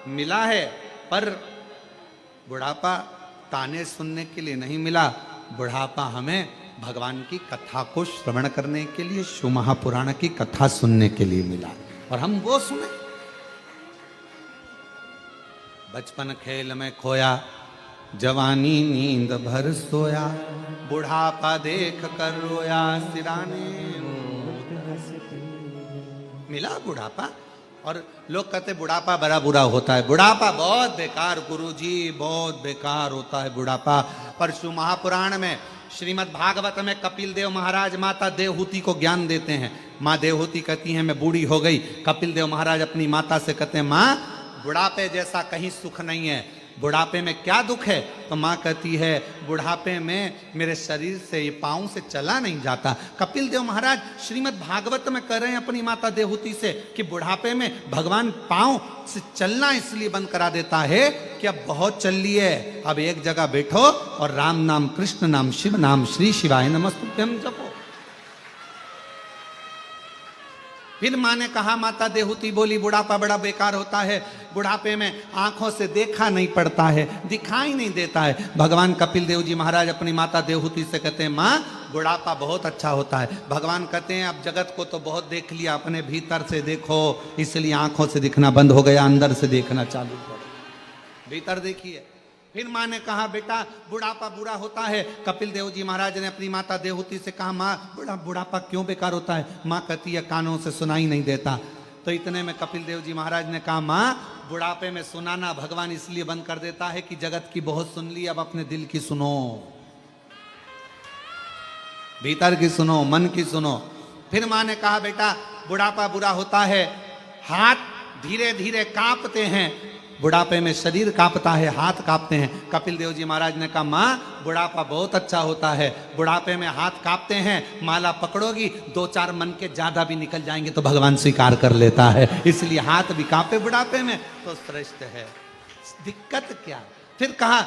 मिला है, पर बुढ़ापा ताने सुनने के लिए नहीं मिला, बुढ़ापा हमें भगवान की कथा को श्रवण करने के लिए, शिव महापुराण की कथा सुनने के लिए मिला। और हम वो सुने। बचपन खेल में खोया, जवानी नींद भर सोया, बुढ़ापा देख कर रोया, सिराने मिला बुढ़ापा। और लोग कहते बुढ़ापा बड़ा बुरा होता है, बुढ़ापा बहुत बेकार गुरुजी, बहुत बेकार होता है बुढ़ापा। पर शिव महापुराण में श्रीमद् भागवत में कपिल देव महाराज माता देवहूति को ज्ञान देते हैं। माँ देवहूति कहती हैं मैं बूढ़ी हो गई। कपिल देव महाराज अपनी माता से कहते हैं माँ बुढ़ापे जैसा कहीं सुख नहीं है, बुढ़ापे में क्या दुख है? तो माँ कहती है बुढ़ापे में मेरे शरीर से, ये पाँव से चला नहीं जाता। कपिल देव महाराज श्रीमद् भागवत में कह रहे हैं अपनी माता देवहूति से कि बुढ़ापे में भगवान पाँव से चलना इसलिए बंद करा देता है कि अब बहुत चल लिए, अब एक जगह बैठो और राम नाम, कृष्ण नाम, शिव नाम, श्री शिवाय नमस्तुभ्यम जपो। फिर माँ ने कहा, माता देवहूति बोली बुढ़ापा बड़ा बेकार होता है, बुढ़ापे में आंखों से देखा नहीं पड़ता है, दिखाई नहीं देता है। भगवान कपिल देव जी महाराज अपनी माता देवहूति से कहते हैं माँ बुढ़ापा बहुत अच्छा होता है। भगवान कहते हैं अब जगत को तो बहुत देख लिया, अपने भीतर से देखो, इसलिए आंखों से दिखना बंद हो गया, अंदर से देखना चालू करो, भीतर देखिए। फिर माँ ने कहा बेटा बुढ़ापा बुरा होता है। कपिल देव जी महाराज ने अपनी माता देवहूति से कहा माँ बुढ़ापा क्यों बेकार होता है? माँ कहती है कानों से सुनाई नहीं देता। तो इतने में कपिल देव जी महाराज ने कहा माँ बुढ़ापे में सुनाना भगवान इसलिए बंद कर देता है कि जगत की बहुत सुन ली, अब अपने दिल की सुनो, भीतर की सुनो, मन की सुनो। फिर माँ ने कहा बेटा बुढ़ापा बुरा होता है, हाथ धीरे धीरे कांपते हैं, बुढ़ापे में शरीर कांपता है, हाथ कांपते हैं। कपिल देव जी महाराज ने कहा माँ बुढ़ापा बहुत अच्छा होता है, बुढ़ापे में हाथ कांपते हैं, माला पकड़ोगी 2-4 मन के ज्यादा भी निकल जाएंगे तो भगवान स्वीकार कर लेता है, इसलिए हाथ भी कांपे बुढ़ापे में तो श्रेष्ठ है, दिक्कत क्या। फिर कहा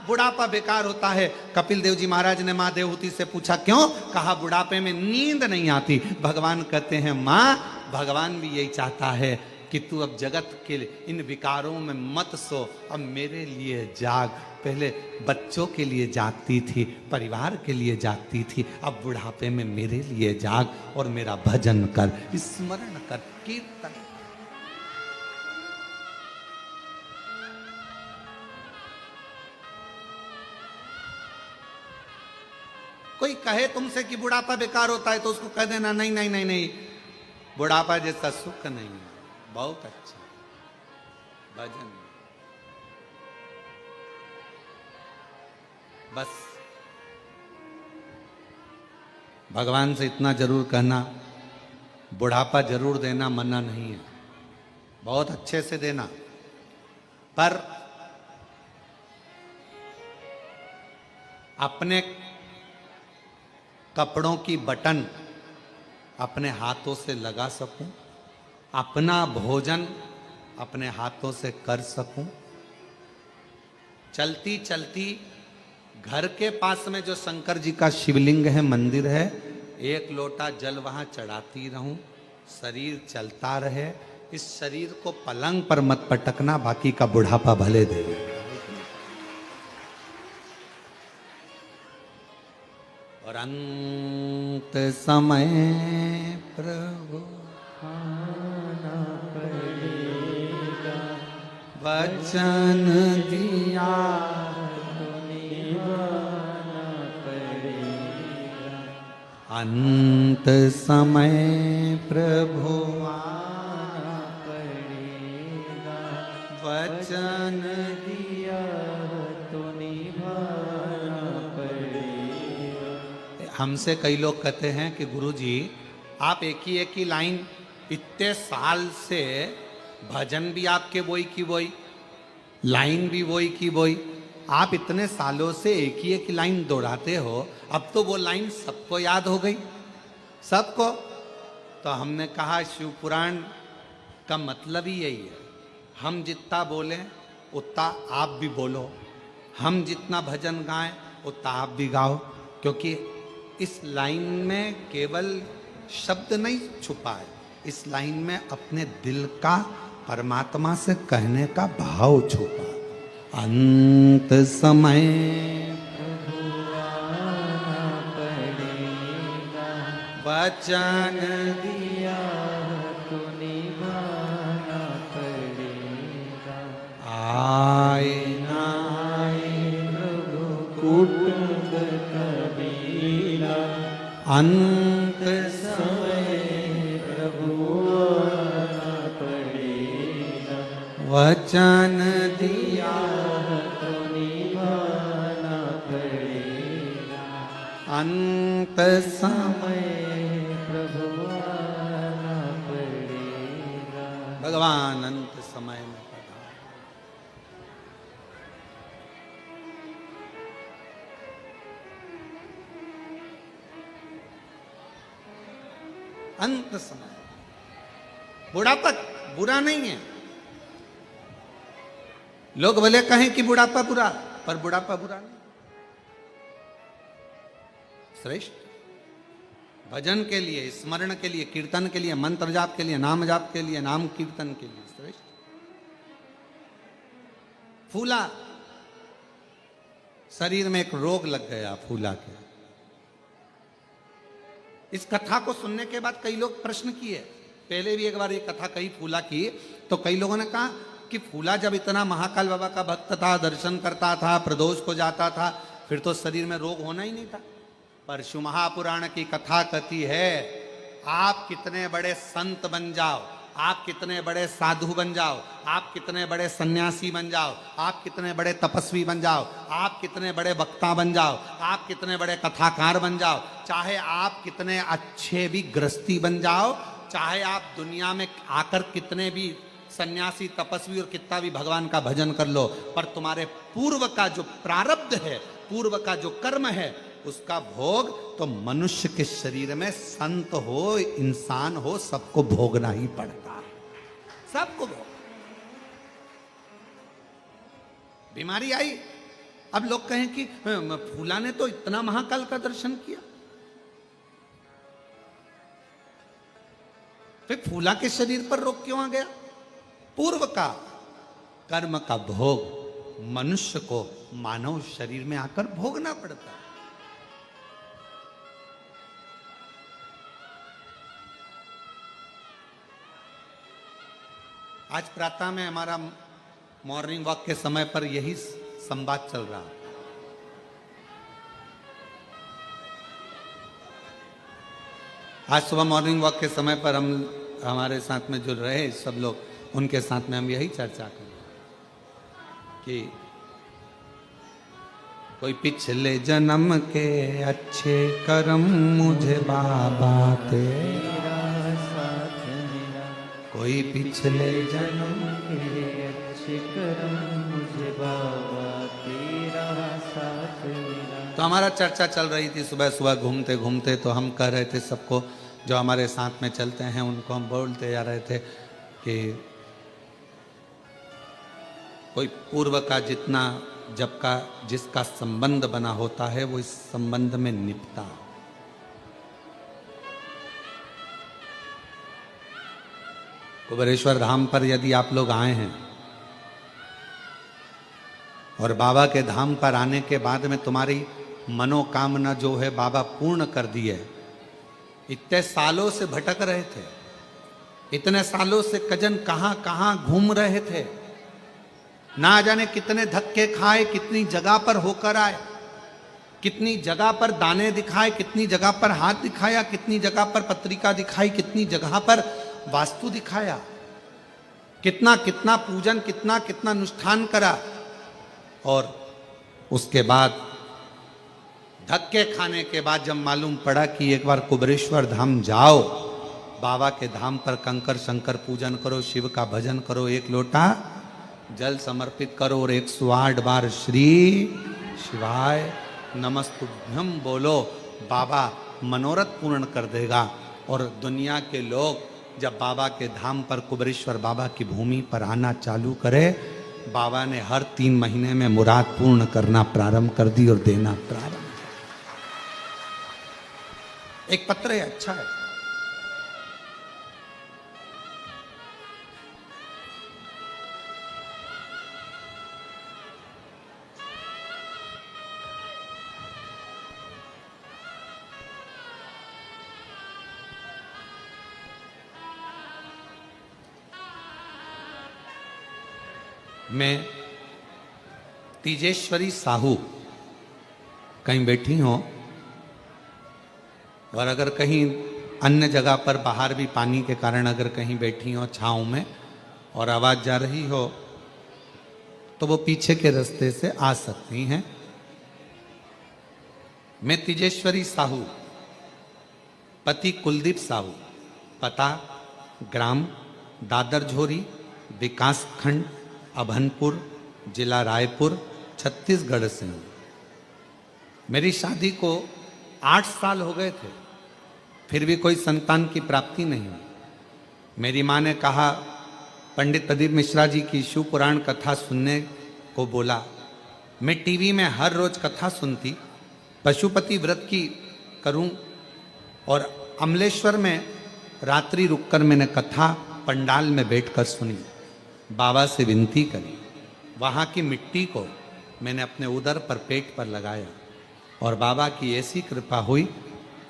बुढ़ापा बेकार होता है। कपिल देव जी महाराज ने माँ देवहूति से पूछा क्यों? कहा बुढ़ापे में नींद नहीं आती। भगवान कहते हैं माँ भगवान भी यही चाहता है कि तू अब जगत के इन विकारों में मत सो, अब मेरे लिए जाग। पहले बच्चों के लिए जागती थी, परिवार के लिए जागती थी, अब बुढ़ापे में मेरे लिए जाग और मेरा भजन कर, स्मरण कर, कीर्तन। कोई कहे तुमसे कि बुढ़ापा बेकार होता है तो उसको कह देना नहीं नहीं नहीं नहीं, बुढ़ापा जैसा सुख नहीं है, बहुत अच्छा भजन। बस भगवान से इतना जरूर कहना, बुढ़ापा जरूर देना, मना नहीं है, बहुत अच्छे से देना, पर अपने कपड़ों की बटन अपने हाथों से लगा सकूं, अपना भोजन अपने हाथों से कर सकूं, चलती चलती घर के पास में जो शंकर जी का शिवलिंग है, मंदिर है, 1 लोटा जल वहां चढ़ाती रहूं, शरीर चलता रहे। इस शरीर को पलंग पर मत पटकना, बाकी का बुढ़ापा भले दे। और अंत समय प्रभु वचन दिया तो निभाना पड़ेगा। अंत समय प्रभु आना पड़ेगा। वचन दिया तो निभाना पड़ेगा। हमसे कई लोग कहते हैं कि गुरुजी आप एक ही लाइन इतने साल से भजन भी आपके वही की वही, लाइन भी वही की वही, आप इतने सालों से एक ही लाइन दोहराते हो, अब तो वो लाइन सबको याद हो गई, सबको। तो हमने कहा शिव पुराण का मतलब ही यही है, हम जितना बोलें उतना आप भी बोलो, हम जितना भजन गाएं उतना आप भी गाओ, क्योंकि इस लाइन में केवल शब्द नहीं छुपा है, इस लाइन में अपने दिल का परमात्मा से कहने का भाव छुपा। अंत समय वचन दिया तो निभाना पड़ेगा। आए ना प्रभु कुटुंब कबीरा, अंत समय प्रभु आना पड़ेगा। वचन दिया तो निभाना पड़ेगा। अंत समय प्रभु आना पड़ेगा। भगवान अंत समय में पधारे। अंत समय, बुढ़ापा बुरा नहीं है। लोग भले कहें कि बुढ़ापा बुरा, पर बुढ़ापा बुरा नहीं, श्रेष्ठ। भजन के लिए, स्मरण के लिए, कीर्तन के लिए, मंत्र जाप के लिए, नाम जाप के लिए, नाम कीर्तन के लिए श्रेष्ठ। फूला, शरीर में एक रोग लग गया फूला के। इस कथा को सुनने के बाद कई लोग प्रश्न किए, पहले भी एक बार ये कथा कही फूला की, तो कई लोगों ने कहा कि फूला जब इतना महाकाल बाबा का भक्त था, दर्शन करता था, प्रदोष को जाता था, फिर तो शरीर में रोग होना ही नहीं था। पर शिव महापुराण की कथा कहती है, आप कितने बड़े संत बन जाओ, आप कितने बड़े साधु बन जाओ, आप कितने बड़े सन्यासी बन जाओ, आप कितने बड़े तपस्वी बन जाओ, आप कितने बड़े वक्ता बन जाओ, आप कितने बड़े कथाकार बन जाओ, चाहे आप कितने अच्छे भी गृहस्थी बन जाओ, चाहे आप दुनिया में आकर कितने भी सन्यासी तपस्वी और कितना भी भगवान का भजन कर लो, पर तुम्हारे पूर्व का जो प्रारब्ध है, पूर्व का जो कर्म है, उसका भोग तो मनुष्य के शरीर में संत हो, इंसान हो, सबको भोगना ही पड़ता है, सबको भोग। बीमारी आई, अब लोग कहें कि फूला ने तो इतना महाकाल का दर्शन किया, फिर फूला के शरीर पर रोग क्यों आ गया? पूर्व का कर्म का भोग मनुष्य को मानव शरीर में आकर भोगना पड़ता है। आज प्रातः में हमारा मॉर्निंग वॉक के समय पर यही संवाद चल रहा है। आज सुबह मॉर्निंग वॉक के समय पर हम हमारे साथ में जुड़ रहे सब लोग, उनके साथ में हम यही चर्चा करें कि कोई पिछले जन्म के अच्छे कर्म मुझे बाबा तेरा साथ मेरा, कोई पिछले जन्म के अच्छे कर्म मुझे बाबा तेरा साथ मेरा। तो हमारा चर्चा चल रही थी सुबह सुबह घूमते घूमते, तो हम कह रहे थे सबको जो हमारे साथ में चलते हैं उनको हम बोलते जा रहे थे कि कोई पूर्व का जितना जब का जिसका संबंध बना होता है वो इस संबंध में निपटा। कुबेरेश्वर धाम पर यदि आप लोग आए हैं और बाबा के धाम पर आने के बाद में तुम्हारी मनोकामना जो है बाबा पूर्ण कर दी है। इतने सालों से भटक रहे थे, इतने सालों से कजन कहां कहां घूम रहे थे, ना जाने कितने धक्के खाए, कितनी जगह पर होकर आए, कितनी जगह पर दाने दिखाए, कितनी जगह पर हाथ दिखाया, कितनी जगह पर पत्रिका दिखाई, कितनी जगह पर वास्तु दिखाया, कितना कितना पूजन, कितना कितना अनुष्ठान करा। और उसके बाद धक्के खाने के बाद जब मालूम पड़ा कि एक बार कुबेरेश्वर धाम जाओ, बाबा के धाम पर कंकर शंकर पूजन करो, शिव का भजन करो, एक लोटा जल समर्पित करो और 108 बार श्री शिवाय नमस्तुभ्यम बोलो, बाबा मनोरथ पूर्ण कर देगा। और दुनिया के लोग जब बाबा के धाम पर, कुबेरेश्वर बाबा की भूमि पर आना चालू करे, बाबा ने हर 3 महीने में मुराद पूर्ण करना प्रारंभ कर दी और देना प्रारंभ। एक पत्र है, अच्छा है। मैं तीजेश्वरी साहू कहीं बैठी हो और अगर कहीं अन्य जगह पर बाहर भी पानी के कारण अगर कहीं बैठी हो छांव में और आवाज जा रही हो तो वो पीछे के रास्ते से आ सकती हैं। मैं तीजेश्वरी साहू, पति कुलदीप साहू, पता ग्राम दादर झोरी, विकास खंड अभनपुर, जिला रायपुर, छत्तीसगढ़ से हूँ। मेरी शादी को 8 साल हो गए थे, फिर भी कोई संतान की प्राप्ति नहीं हुई। मेरी माँ ने कहा, पंडित प्रदीप मिश्रा जी की शिव पुराण कथा सुनने को बोला। मैं टीवी में हर रोज कथा सुनती, पशुपति व्रत की करूं और अमलेश्वर में रात्रि रुककर मैंने कथा पंडाल में बैठकर सुनी। बाबा से विनती करी, वहाँ की मिट्टी को मैंने अपने उदर पर, पेट पर लगाया और बाबा की ऐसी कृपा हुई,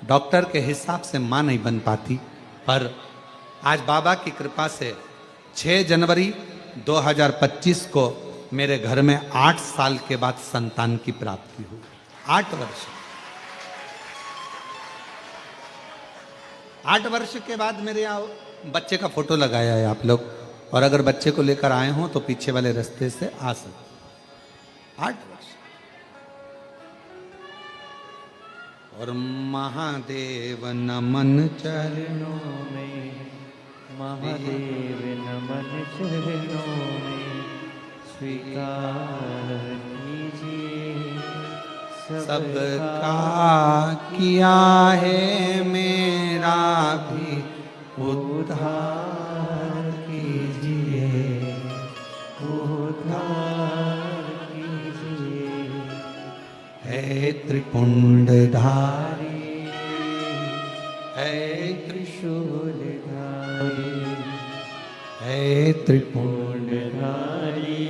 डॉक्टर के हिसाब से माँ नहीं बन पाती, पर आज बाबा की कृपा से 6 जनवरी 2025 को मेरे घर में 8 साल के बाद संतान की प्राप्ति हुई। 8 वर्ष, 8 वर्ष के बाद मेरे यहाँ बच्चे का फोटो लगाया है आप लोग, और अगर बच्चे को लेकर आए हों तो पीछे वाले रास्ते से आ सकते। 8 वर्ष। और महादेव नमन चरणों में, महादेव नमन चरणों में, स्वीकार कीजिए सबका किया है, मेरा भी उद्धार कीजिए, उद्धार कीजिए। है त्रिपुंडधारी, है त्रिशूलधारी, है त्रिपुंडधारी,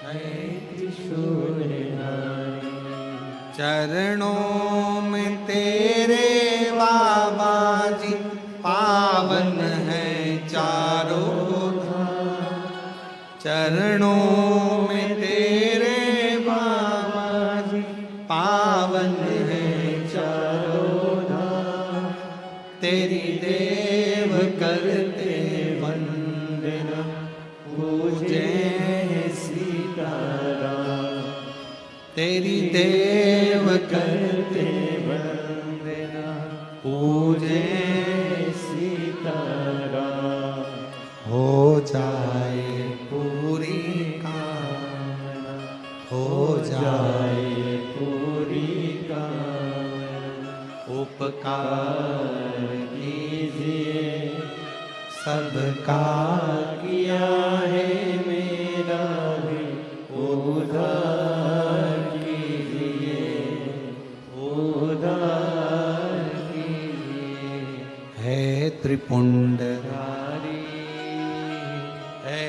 है त्रिशूलधारी। चरणों में तेरे बाबा जी पावन है चारों धाम, चरणों में तेरे बाबा जी पावन है चारों धाम। तेरी देव करते वंदना, पूजे सीताराम। तेरी देव करते वंदना, पूजे सीताराम। हो जाए पूरी कामना, हो जाए पूरी कामना। उपकार कीजिए सबका किया है, मेरा भी उद्धार कीजिए, उद्धार कीजिए। है त्रिपुंडधारी, है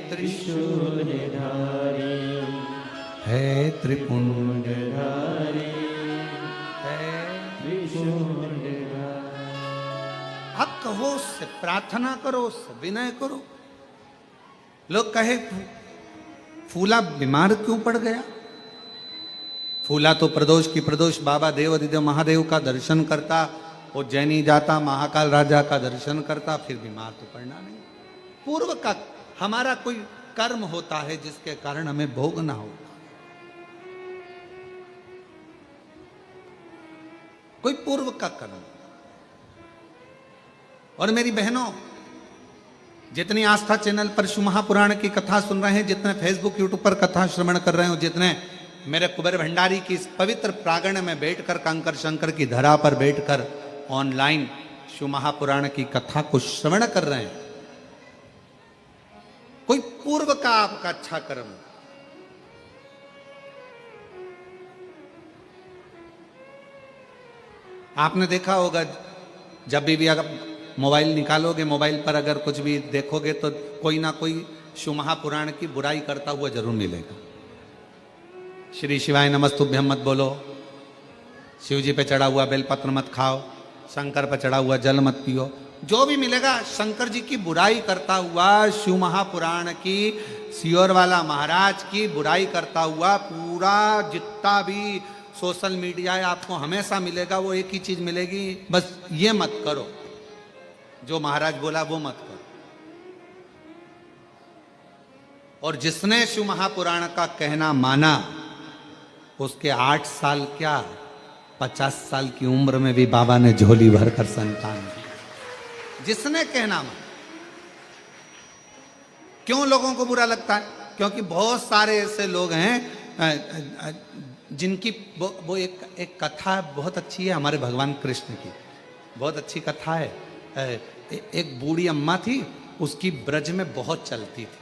त्रिशूलधारी, है त्रिपुंडधारी, है त्रिशूलधारी। हक हो उससे प्रार्थना करो, उससे विनय करो। लोग कहे फूला बीमार क्यों पड़ गया? फूला तो प्रदोष की प्रदोष बाबा देव अधिदेव महादेव का दर्शन करता, उज्जैनी जाता, महाकाल राजा का दर्शन करता, फिर बीमार तो पड़ना नहीं। पूर्व का हमारा कोई कर्म होता है जिसके कारण हमें भोगना होता, कोई पूर्व का कर्म। और मेरी बहनों, जितनी आस्था चैनल पर शिव महापुराण की कथा सुन रहे हैं, जितने फेसबुक यूट्यूब पर कथा श्रवण कर रहे हो, जितने मेरे कुबेर भंडारी की इस पवित्र प्रांगण में बैठकर, कंकर शंकर की धरा पर बैठकर ऑनलाइन शिव महापुराण की कथा को श्रवण कर रहे हैं, कोई पूर्व का आपका अच्छा कर्म। आपने देखा होगा, जब भी अगर मोबाइल निकालोगे, मोबाइल पर अगर कुछ भी देखोगे तो कोई ना कोई शिव महापुराण की बुराई करता हुआ जरूर मिलेगा। श्री शिवाय नमस्तुभ्यम मत बोलो, शिव जी पे चढ़ा हुआ बेलपत्र मत खाओ, शंकर पे चढ़ा हुआ जल मत पियो, जो भी मिलेगा शंकर जी की बुराई करता हुआ, शिव महापुराण की, सियोर वाला महाराज की बुराई करता हुआ पूरा जितना भी सोशल मीडिया है आपको हमेशा मिलेगा। वो एक ही चीज मिलेगी, बस ये मत करो, जो महाराज बोला वो मत करो। और जिसने शिव महापुराण का कहना माना, उसके 8 साल क्या 50 साल की उम्र में भी बाबा ने झोली भरकर संतान दी। जिसने कहना माना। क्यों लोगों को बुरा लगता है? क्योंकि बहुत सारे ऐसे लोग हैं जिनकी वो एक कथा बहुत अच्छी है हमारे भगवान कृष्ण की, बहुत अच्छी कथा है। एक बूढ़ी अम्मा थी, उसकी ब्रज में बहुत चलती थी,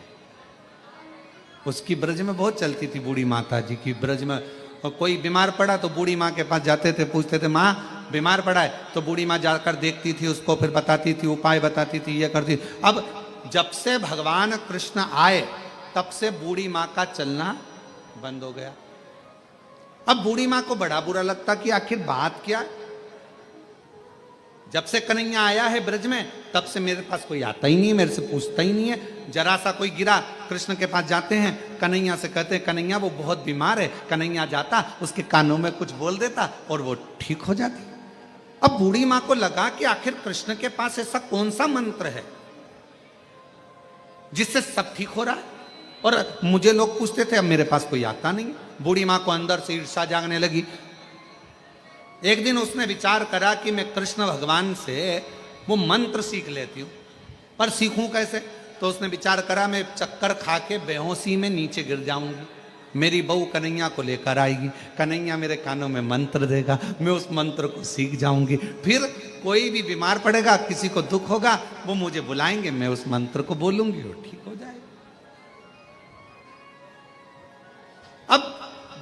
उसकी ब्रज में बहुत चलती थी बूढ़ी माता जी की ब्रज में। और कोई बीमार पड़ा तो बूढ़ी माँ के पास जाते थे, पूछते थे माँ बीमार पड़ा है, तो बूढ़ी माँ जाकर देखती थी उसको, फिर बताती थी, उपाय बताती थी, ये करती। अब जब से भगवान कृष्ण आए तब से बूढ़ी माँ का चलना बंद हो गया। अब बूढ़ी माँ को बड़ा बुरा लगता कि आखिर बात क्या। जब से कन्हैया आया है ब्रज में तब से मेरे पास कोई आता ही नहीं है, मेरे से पूछता ही नहीं है। जरा सा कोई गिरा, कृष्ण के पास जाते हैं, कन्हैया से कहते हैं कन्हैया वो बहुत बीमार है, कन्हैया जाता उसके कानों में कुछ बोल देता और वो ठीक हो जाती। अब बूढ़ी माँ को लगा कि आखिर कृष्ण के पास ऐसा कौन सा मंत्र है जिससे सब ठीक हो रहा है, और मुझे लोग पूछते थे, अब मेरे पास कोई आता नहीं। बूढ़ी माँ को अंदर से ईर्ष्या जागने लगी। एक दिन उसने विचार करा कि मैं कृष्ण भगवान से वो मंत्र सीख लेती हूँ, पर सीखूं कैसे? तो उसने विचार करा मैं चक्कर खा के बेहोशी में नीचे गिर जाऊंगी, मेरी बहू कन्हैया को लेकर आएगी, कन्हैया मेरे कानों में मंत्र देगा, मैं उस मंत्र को सीख जाऊंगी, फिर कोई भी बीमार पड़ेगा, किसी को दुख होगा, वो मुझे बुलाएंगे, मैं उस मंत्र को बोलूंगी, वो ठीक हो जाएगा। अब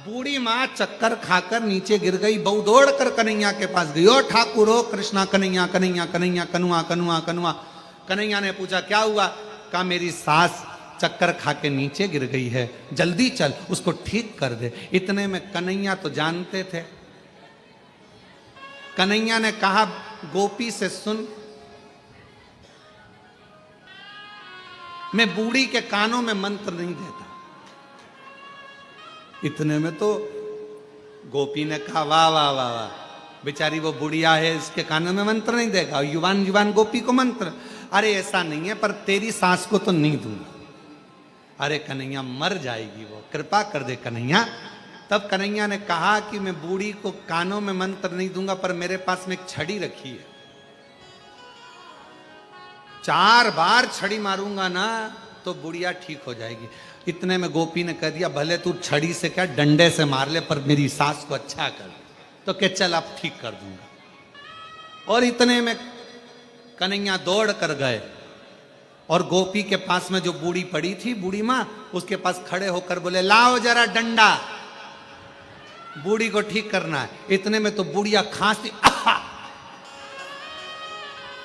बूढ़ी माँ चक्कर खाकर नीचे गिर गई, बहू दौड़ कर कन्हैया के पास गई, ओ ठाकुर हो कृष्णा, कन्हैया कन्हैया कन्हैया, कनुआ कनुआ कनुआ। कन्हैया ने पूछा क्या हुआ? कहा मेरी सास चक्कर खा के नीचे गिर गई है, जल्दी चल उसको ठीक कर दे। इतने में कन्हैया तो जानते थे। कन्हैया ने कहा गोपी से सुन, मैं बूढ़ी के कानों में मंत्र नहीं देता। इतने में तो गोपी ने कहा वाह वाह वाह वाह, बेचारी वो बुढ़िया है, इसके कानों में मंत्र नहीं देगा, युवान युवान गोपी को मंत्र। अरे ऐसा नहीं है, पर तेरी सांस को तो नहीं दूंगा। अरे कन्हैया मर जाएगी वो, कृपा कर दे कन्हैया। तब कन्हैया ने कहा कि मैं बूढ़ी को कानों में मंत्र नहीं दूंगा, पर मेरे पास में एक छड़ी रखी है, 4 बार छड़ी मारूंगा ना तो बुढ़िया ठीक हो जाएगी। इतने में गोपी ने कह दिया भले तू छड़ी से क्या डंडे से मार ले, पर मेरी सास को अच्छा कर। तो क्या चल अब ठीक कर दूंगा। और इतने में कन्हैया दौड़ कर गए और गोपी के पास में जो बूढ़ी पड़ी थी, बूढ़ी माँ, उसके पास खड़े होकर बोले लाओ जरा डंडा, बूढ़ी को ठीक करना है। इतने में तो बुढ़िया खांसती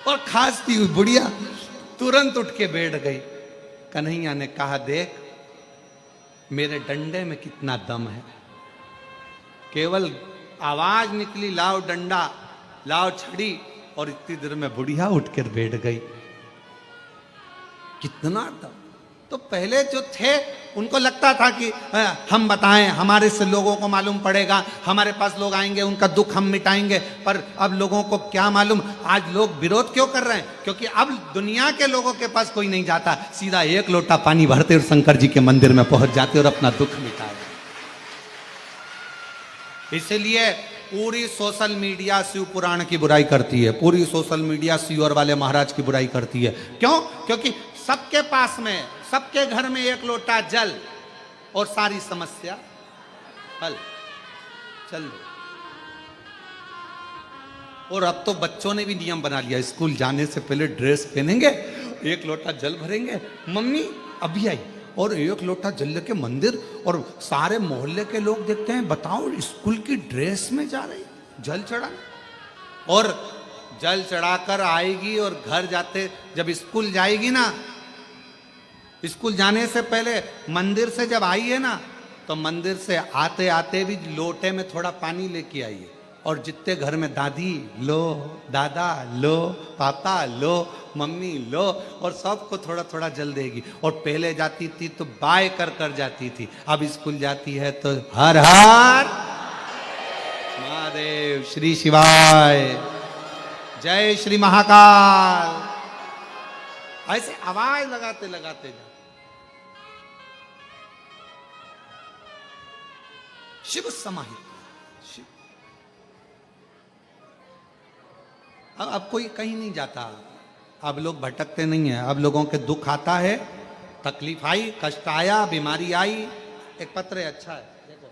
और खांसती हुई बुढ़िया तुरंत उठ के बैठ गई। कन्हैया ने कहा देख मेरे डंडे में कितना दम है, केवल आवाज निकली लाओ डंडा लाओ छड़ी, और इतनी देर में बुढ़िया उठकर बैठ गई। कितना दम। तो पहले जो थे उनको लगता था कि हम बताएं, हमारे से लोगों को मालूम पड़ेगा, हमारे पास लोग आएंगे, उनका दुख हम मिटाएंगे। पर अब लोगों को क्या मालूम, आज लोग विरोध क्यों कर रहे हैं? क्योंकि अब दुनिया के लोगों के पास कोई नहीं जाता, सीधा एक लोटा पानी भरते और शंकर जी के मंदिर में पहुंच जाते और अपना दुख मिटाते। इसलिए पूरी सोशल मीडिया शिव पुराण की बुराई करती है, पूरी सोशल मीडिया शिवर वाले महाराज की बुराई करती है। क्यों? क्योंकि सबके पास में, सबके घर में एक लोटा जल और सारी समस्या हल। चल, और अब तो बच्चों ने भी नियम बना लिया, स्कूल जाने से पहले ड्रेस पहनेंगे, एक लोटा जल भरेंगे, मम्मी अभी आई, और एक लोटा जल लेके मंदिर, और सारे मोहल्ले के लोग देखते हैं, बताओ स्कूल की ड्रेस में जा रही जल चढ़ा, और जल चढ़ाकर आएगी और घर जाते, जब स्कूल जाएगी ना, स्कूल जाने से पहले मंदिर से जब आई है ना, तो मंदिर से आते आते भी लोटे में थोड़ा पानी लेके आइए, और जितने घर में दादी लो, दादा लो, पापा लो, मम्मी लो, और सबको थोड़ा थोड़ा जल देगी। और पहले जाती थी तो बाय कर कर जाती थी, अब स्कूल जाती है तो हर हर महादेव, श्री शिवाय, जय श्री महाकाल, ऐसे आवाज लगाते लगाते जा। शिव समाहित शिव। अब कोई कहीं नहीं जाता, अब लोग भटकते नहीं है, अब लोगों के दुख आता है, तकलीफ आई, कष्ट आया, बीमारी आई। एक पत्र है, अच्छा है, देखो।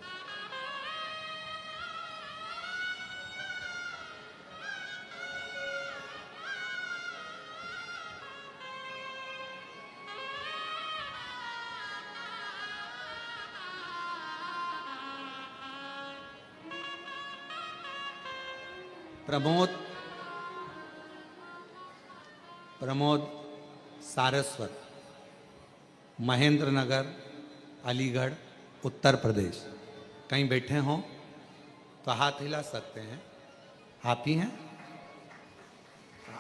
प्रमोद सारस्वत, महेंद्र नगर, अलीगढ़, उत्तर प्रदेश। कहीं बैठे हों तो हाथ हिला सकते हैं। आप ही हैं?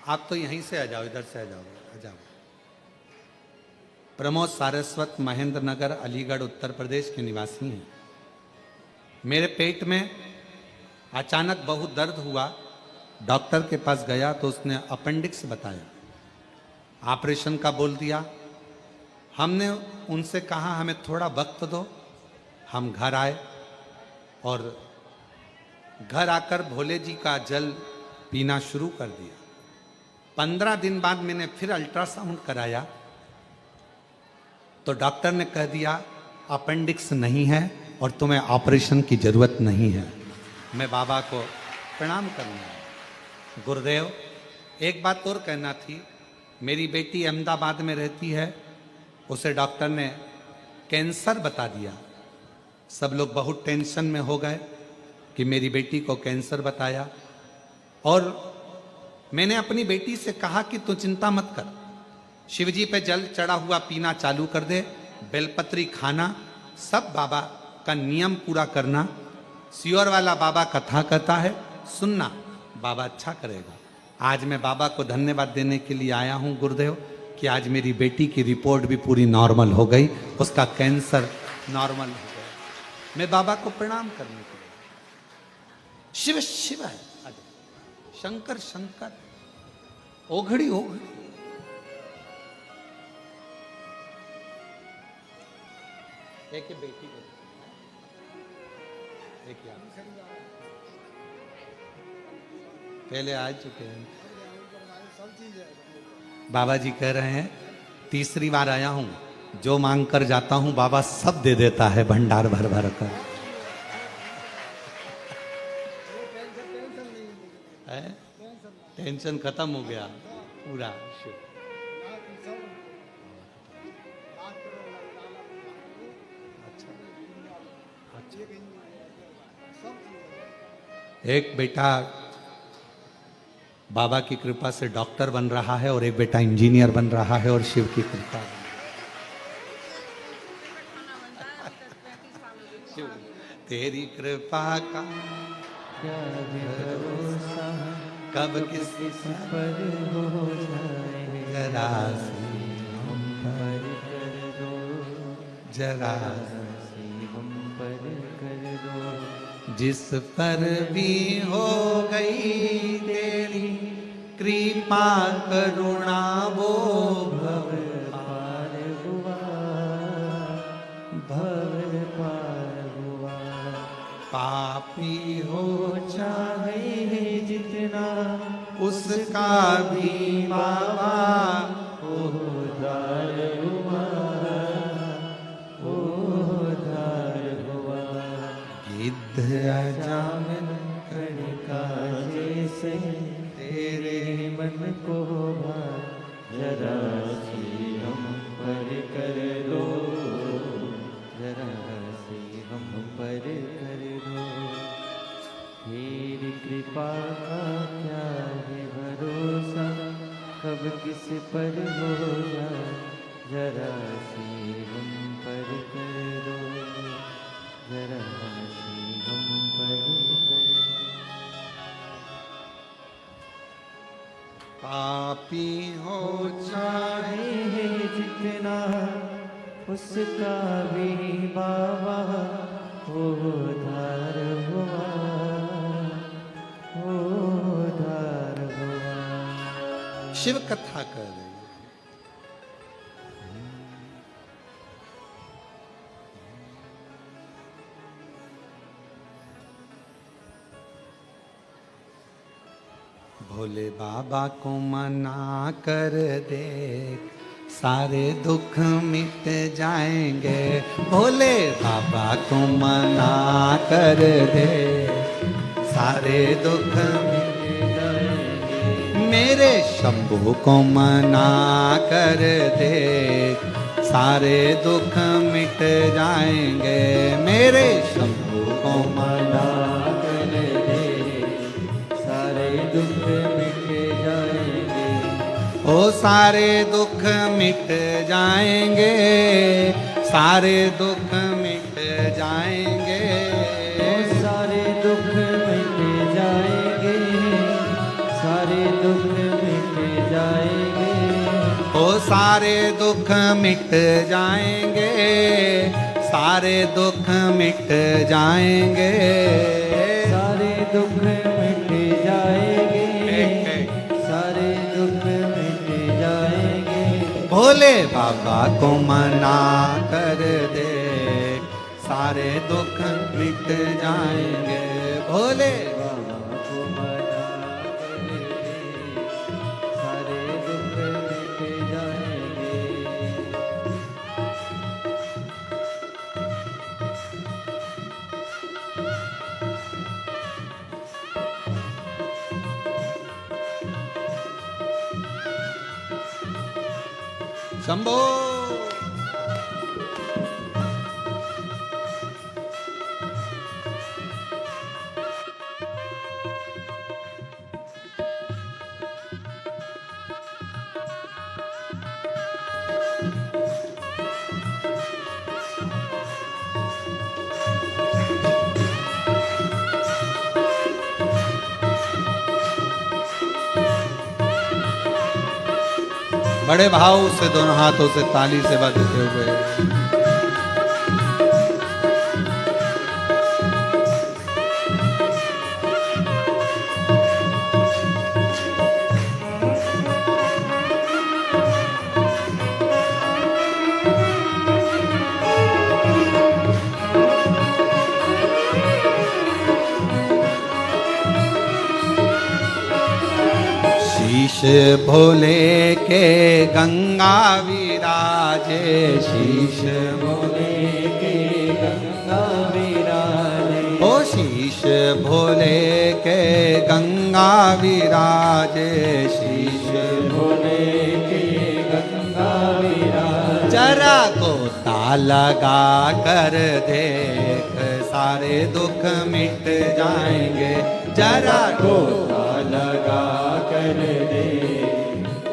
आप तो यहीं से आ जाओ, इधर से आ जाओ, आ जाओ। प्रमोद सारस्वत, महेंद्र नगर, अलीगढ़, उत्तर प्रदेश के निवासी हैं। मेरे पेट में अचानक बहुत दर्द हुआ, डॉक्टर के पास गया तो उसने अपेंडिक्स बताया, ऑपरेशन का बोल दिया। हमने उनसे कहा हमें थोड़ा वक्त दो। हम घर आए और घर आकर भोले जी का जल पीना शुरू कर दिया। 15 दिन बाद मैंने फिर अल्ट्रासाउंड कराया तो डॉक्टर ने कह दिया अपेंडिक्स नहीं है और तुम्हें ऑपरेशन की जरूरत नहीं है। मैं बाबा को प्रणाम करना है। गुरुदेव, एक बात और कहना थी। मेरी बेटी अहमदाबाद में रहती है, उसे डॉक्टर ने कैंसर बता दिया। सब लोग बहुत टेंशन में हो गए कि मेरी बेटी को कैंसर बताया, और मैंने अपनी बेटी से कहा कि तू चिंता मत कर, शिवजी पे जल चढ़ा हुआ पीना चालू कर दे, बेलपत्री खाना, सब बाबा का नियम पूरा करना। सियोर वाला बाबा कथा कहता है, सुनना, बाबा अच्छा करेगा। आज मैं बाबा को धन्यवाद देने के लिए आया हूं गुरुदेव कि आज मेरी बेटी की रिपोर्ट भी पूरी नॉर्मल हो गई, उसका कैंसर नॉर्मल हो गया। मैं बाबा को प्रणाम करने के लिए। शिव शिव है, शंकर शंकर, ओघड़ी ओघड़ी। एक बेटी को एक पहले आ चुके हैं। बाबा जी कह रहे हैं तीसरी बार आया हूं, जो मांग कर जाता हूं बाबा सब दे देता है भंडार भर भर कर। टेंशन खत्म हो गया पूरा। एक बेटा बाबा की कृपा से डॉक्टर बन रहा है और एक बेटा इंजीनियर बन रहा है, और शिव की कृपा। तेरी कृपा का क्या भरोसा, कब किस पर हो जाए, जरा सी हम पर कर दो, जरा से हम पर कर दो। जिस पर भी हो गई तेरी कृपा करुणा वो भव पार हुआ, भव पार हुआ। पापी हो चाहे जितना उसका भी बाबा उद्धार हुआ, उद्धार हुआ। गिद्ध अजामिन कणिका जैसे तेरे मन को भा, जरा सी हम पर कर दो, जरा सी हम पर कर दो। तेरी कृपा का क्या है भरोसा, कब किस पर हो जाए, जरा सी हम पर कर दो, जरा सी हम पर कर दो। पापी हो चाहे चाहे जितना उसका भी बाबा उद्धार हुआ, उद्धार हुआ। शिव कथा कर रही है। भोले बाबा को मना कर दे, सारे दुख मिट जाएंगे। भोले बाबा को मना कर दे, सारे दुख मिट जाएंगे। मेरे शंभू को मना कर दे, सारे दुख मिट जाएंगे। मेरे शंभू को मना कर दे, सारे दुख मिट जाएंगे। ओ सारे दुख मिट जाएंगे, सारे दुख मिट जाएंगे। ओ सारे दुख मिट जाएंगे, सारे दुख मिट जाएंगे। ओ सारे दुख मिट जाएंगे, सारे दुख मिट जाएंगे। सारे दुख मिट जाएंगे, सारे दुख मिट जाएंगे। भोले बाबा को मना कर दे, सारे दुख मिट जाएंगे। भोले बाबा को मना कर दे, सारे दुख मिट जाएंगे। शंभो बड़े भाव से दोनों हाथों से ताली से बजते हुए शीश भोले के गंगा विराजे, शीश भोले के गंगा विराजे। ओ शीश भोले के गंगा विराजे, शीश भोले के गंगा विराजे। जरा गोता लगा कर देख, सारे दुख मिट जाएंगे। जरा गोता लगा कर दे,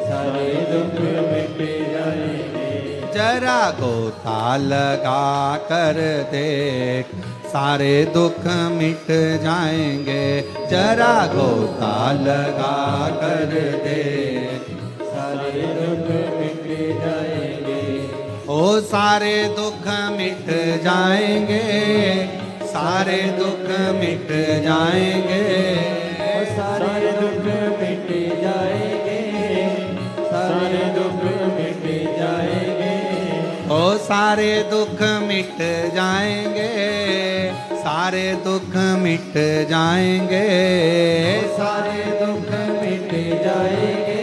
सारे दुख मिट जाएंगे। जरा गोता लगा कर देख, सारे दुख मिट जाएंगे। जरा गोता लगा कर देख, सारे दुख मिट जाएंगे। ओ ओ सारे दुख मिट जाएंगे, सारे दुख मिट जाएंगे, ओ सारे दुख मिट जाएंगे, सारे दुख मिट जाएंगे, ओ सारे दुख मिट जाएंगे, सारे दुख मिट जाएंगे, सारे दुख मिट जाएंगे,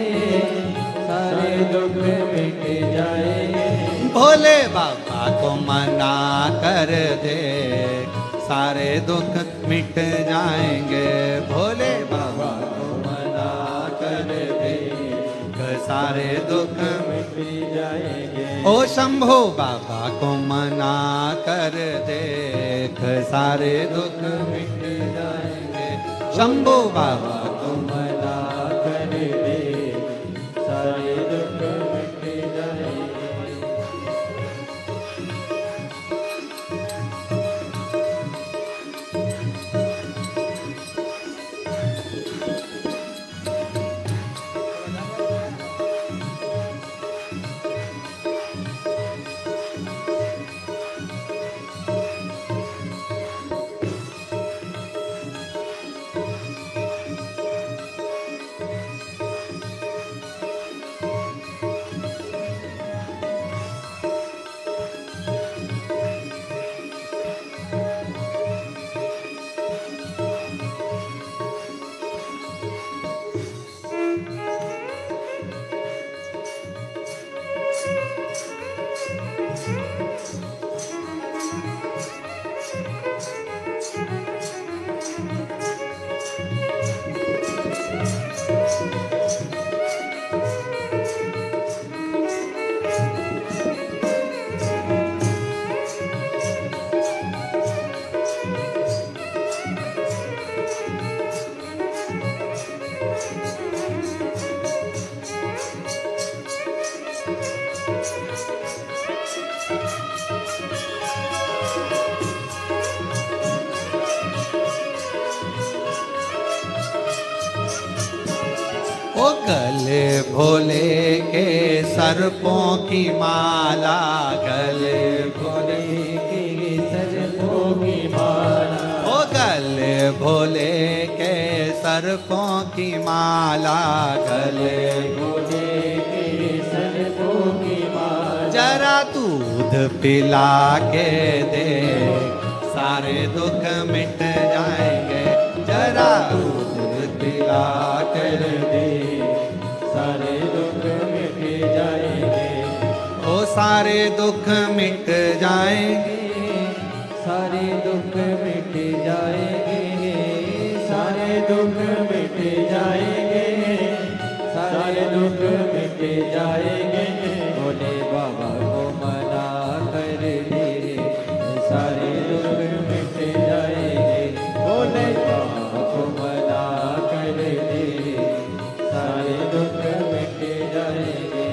सारे दुख मिट जाएंगे। भोले बाबा को मना कर दे, सारे दुख मिट जाएंगे, भोले बाबा को मना कर दे, सारे दुख मिट जाएंगे। ओ शंभो बाबा को मना कर देख, सारे दुख मिट जाएंगे, शंभो बाबा को मना कर दे, सारे दुख मिट जाएंगे। ओ गले भोले के सर्पों की माला, गले भोले के सर्पों की माला, ओ गले भोले के सर्पों की माला, गले भोले के सर्पों की माला। जरा दूध पिला के दे, सारे दुख मिट जाएंगे, जरा दूध पिला कर दे, सारे दुख मिट जाएंगे, ओ सारे दुख मिट जाएंगे, सारे दुख मिट जाएंगे, सारे दुख मिट जाएंगे, सारे दुख मिट जाएंगे। भोले बाबा को मना कर दे, सारे दुख मिट जाएंगे, भोले बाबा को मना कर दे, सारे दुख मिट जाएंगे।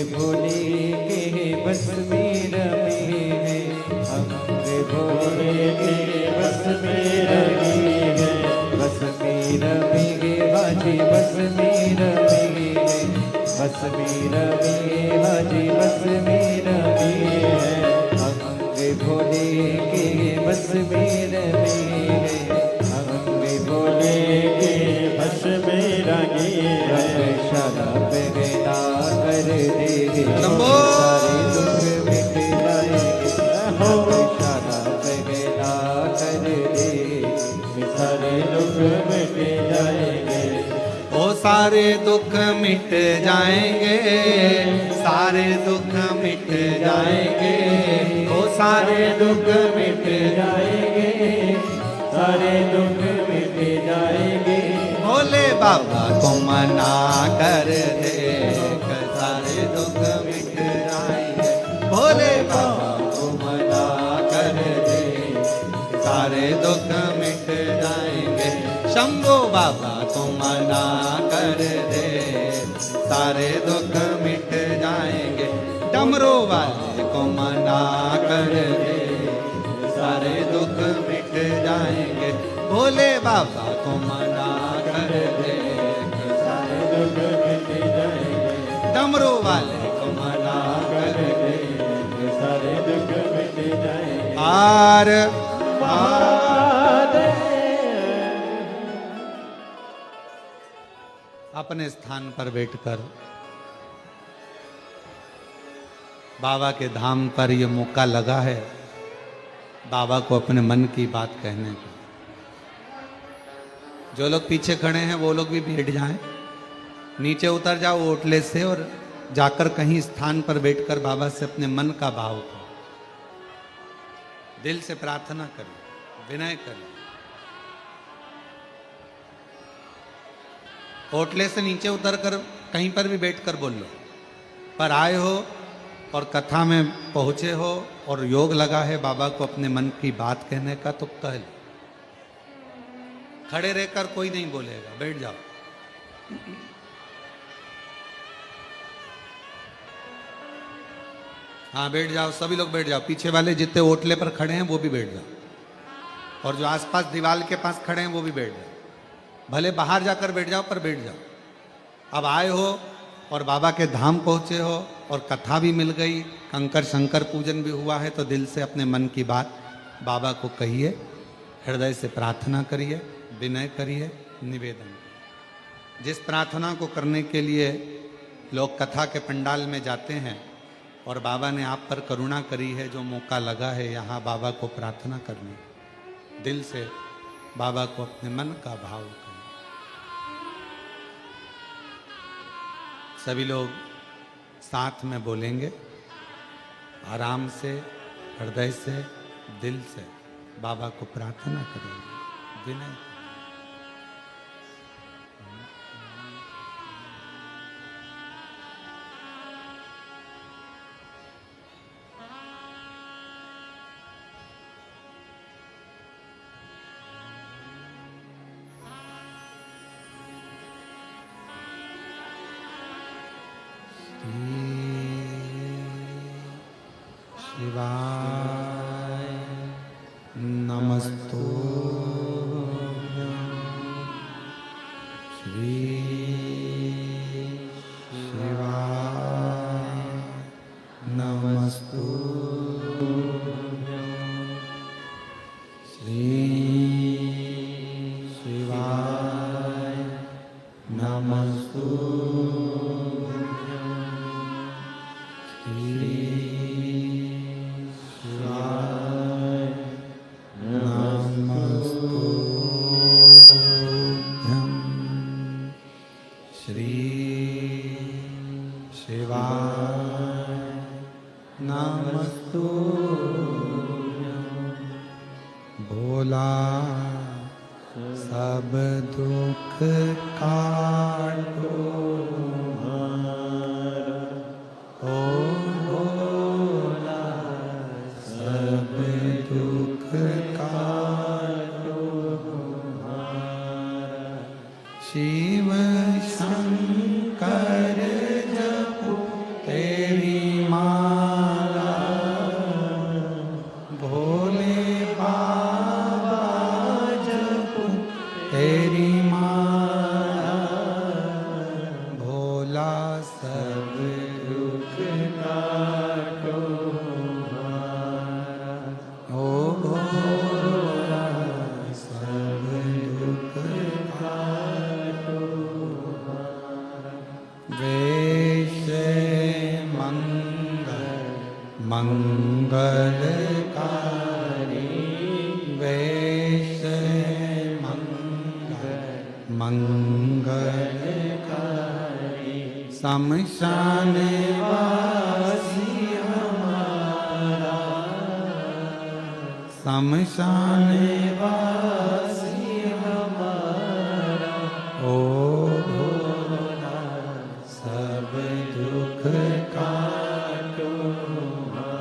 भोले के बस में रमे हैं, अंग भोले के बस में रमे हैं, बस में रमेंगे हाजी बस में रमेंगे, बस में रमेंगे हाजी बस में रमेंगे, अंग भोले के बस में रमेंगे, अंग भोले के बस में रमेंगे, शराब बिना कर दे सारे दुख मिट जाएंगे, शराब बिना कर दे सारे दुख मिट जाएंगे, ओ सारे दुख मिट जाएंगे, सारे दुख मिट जाएंगे, ओ सारे दुख मिट जाएंगे, सारे दुख मिट जाएंगे, भोले बाबा को मना कर दे सारे दुख मिट जाएंगे, भोले बाबा को मना कर दे सारे दुख मिट जाएंगे, शंभो बाबा को मना कर दे सारे दुख मिट जाएंगे, डमरू वाले को मना कर दे सारे दुख मिट जाएंगे, भोले बाबा को मना कर दे सारे दुख मिट जाएंगे, डमरू वाले को मना कर दे सारे दुख मिट जाएंगे, आर अपने स्थान पर बैठकर बाबा के धाम पर ये मौका लगा है बाबा को अपने मन की बात कहने का। जो लोग पीछे खड़े हैं वो लोग भी बैठ जाएं, नीचे उतर जाओ ओटले से और जाकर कहीं स्थान पर बैठकर बाबा से अपने मन का भाव करो, दिल से प्रार्थना करो, विनय करो। ओटले से नीचे उतरकर कहीं पर भी बैठकर बोल लो, पर आए हो और कथा में पहुंचे हो और योग लगा है बाबा को अपने मन की बात कहने का, तो कह लो। खड़े रहकर कोई नहीं बोलेगा, बैठ जाओ। हाँ बैठ जाओ, सभी लोग बैठ जाओ, पीछे वाले जितने ओटले पर खड़े हैं वो भी बैठ जाओ, और जो आसपास दीवार के पास खड़े हैं वो भी बैठ जाओ। भले बाहर जाकर बैठ जाओ पर बैठ जाओ। अब आए हो और बाबा के धाम पहुंचे हो और कथा भी मिल गई, कंकर शंकर पूजन भी हुआ है, तो दिल से अपने मन की बात बाबा को कहिए, हृदय से प्रार्थना करिए, विनय करिए, निवेदन। जिस प्रार्थना को करने के लिए लोग कथा के पंडाल में जाते हैं और बाबा ने आप पर करुणा करी है, जो मौका लगा है यहाँ बाबा को प्रार्थना करने, दिल से बाबा को अपने मन का भाव करें। सभी लोग साथ में बोलेंगे, आराम से, हृदय से, दिल से बाबा को प्रार्थना करेंगे, विनय। शिवाय नमस्तुभ्यं, श्री शिवाय नमस्तुभ्यं, श्री शिवाय नमस्तुभ्यं, श्री भोला सब दुख काटो ओ भोला सब दुख काटो शिव शंकर जपो सब दुख काटो हमारा। ओ भोला सब दुख काटो हमारा। वेश मंगलकारी वेश मंगलकारी शमशान वासी हमारा शमशान वासी हमारा। ओ भोला सब दुख काटो हमारा।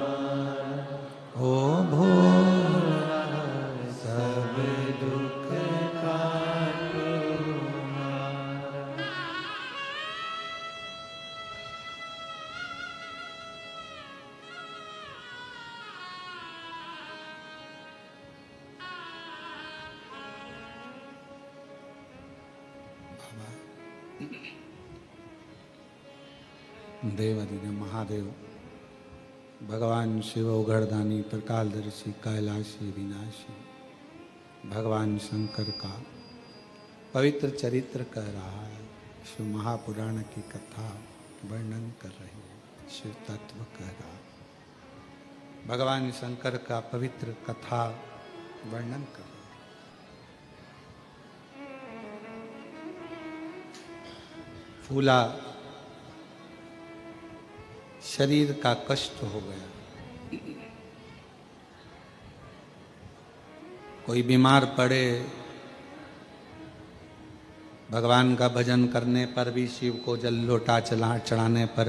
ओ भोला सब दुख काटो हमारा। देवादिदेव महादेव भगवान शिव उघड़दानी प्रकालदर्शी कैलाशी विनाशी भगवान शंकर का पवित्र चरित्र कह रहा है। शिव महापुराण की कथा वर्णन कर रही है। शिव तत्व कह रहा है। भगवान शंकर का पवित्र कथा वर्णन कर रहा है। फूला शरीर का कष्ट हो गया। कोई बीमार पड़े, भगवान का भजन करने पर भी, शिव को जल लोटा चढ़ाने पर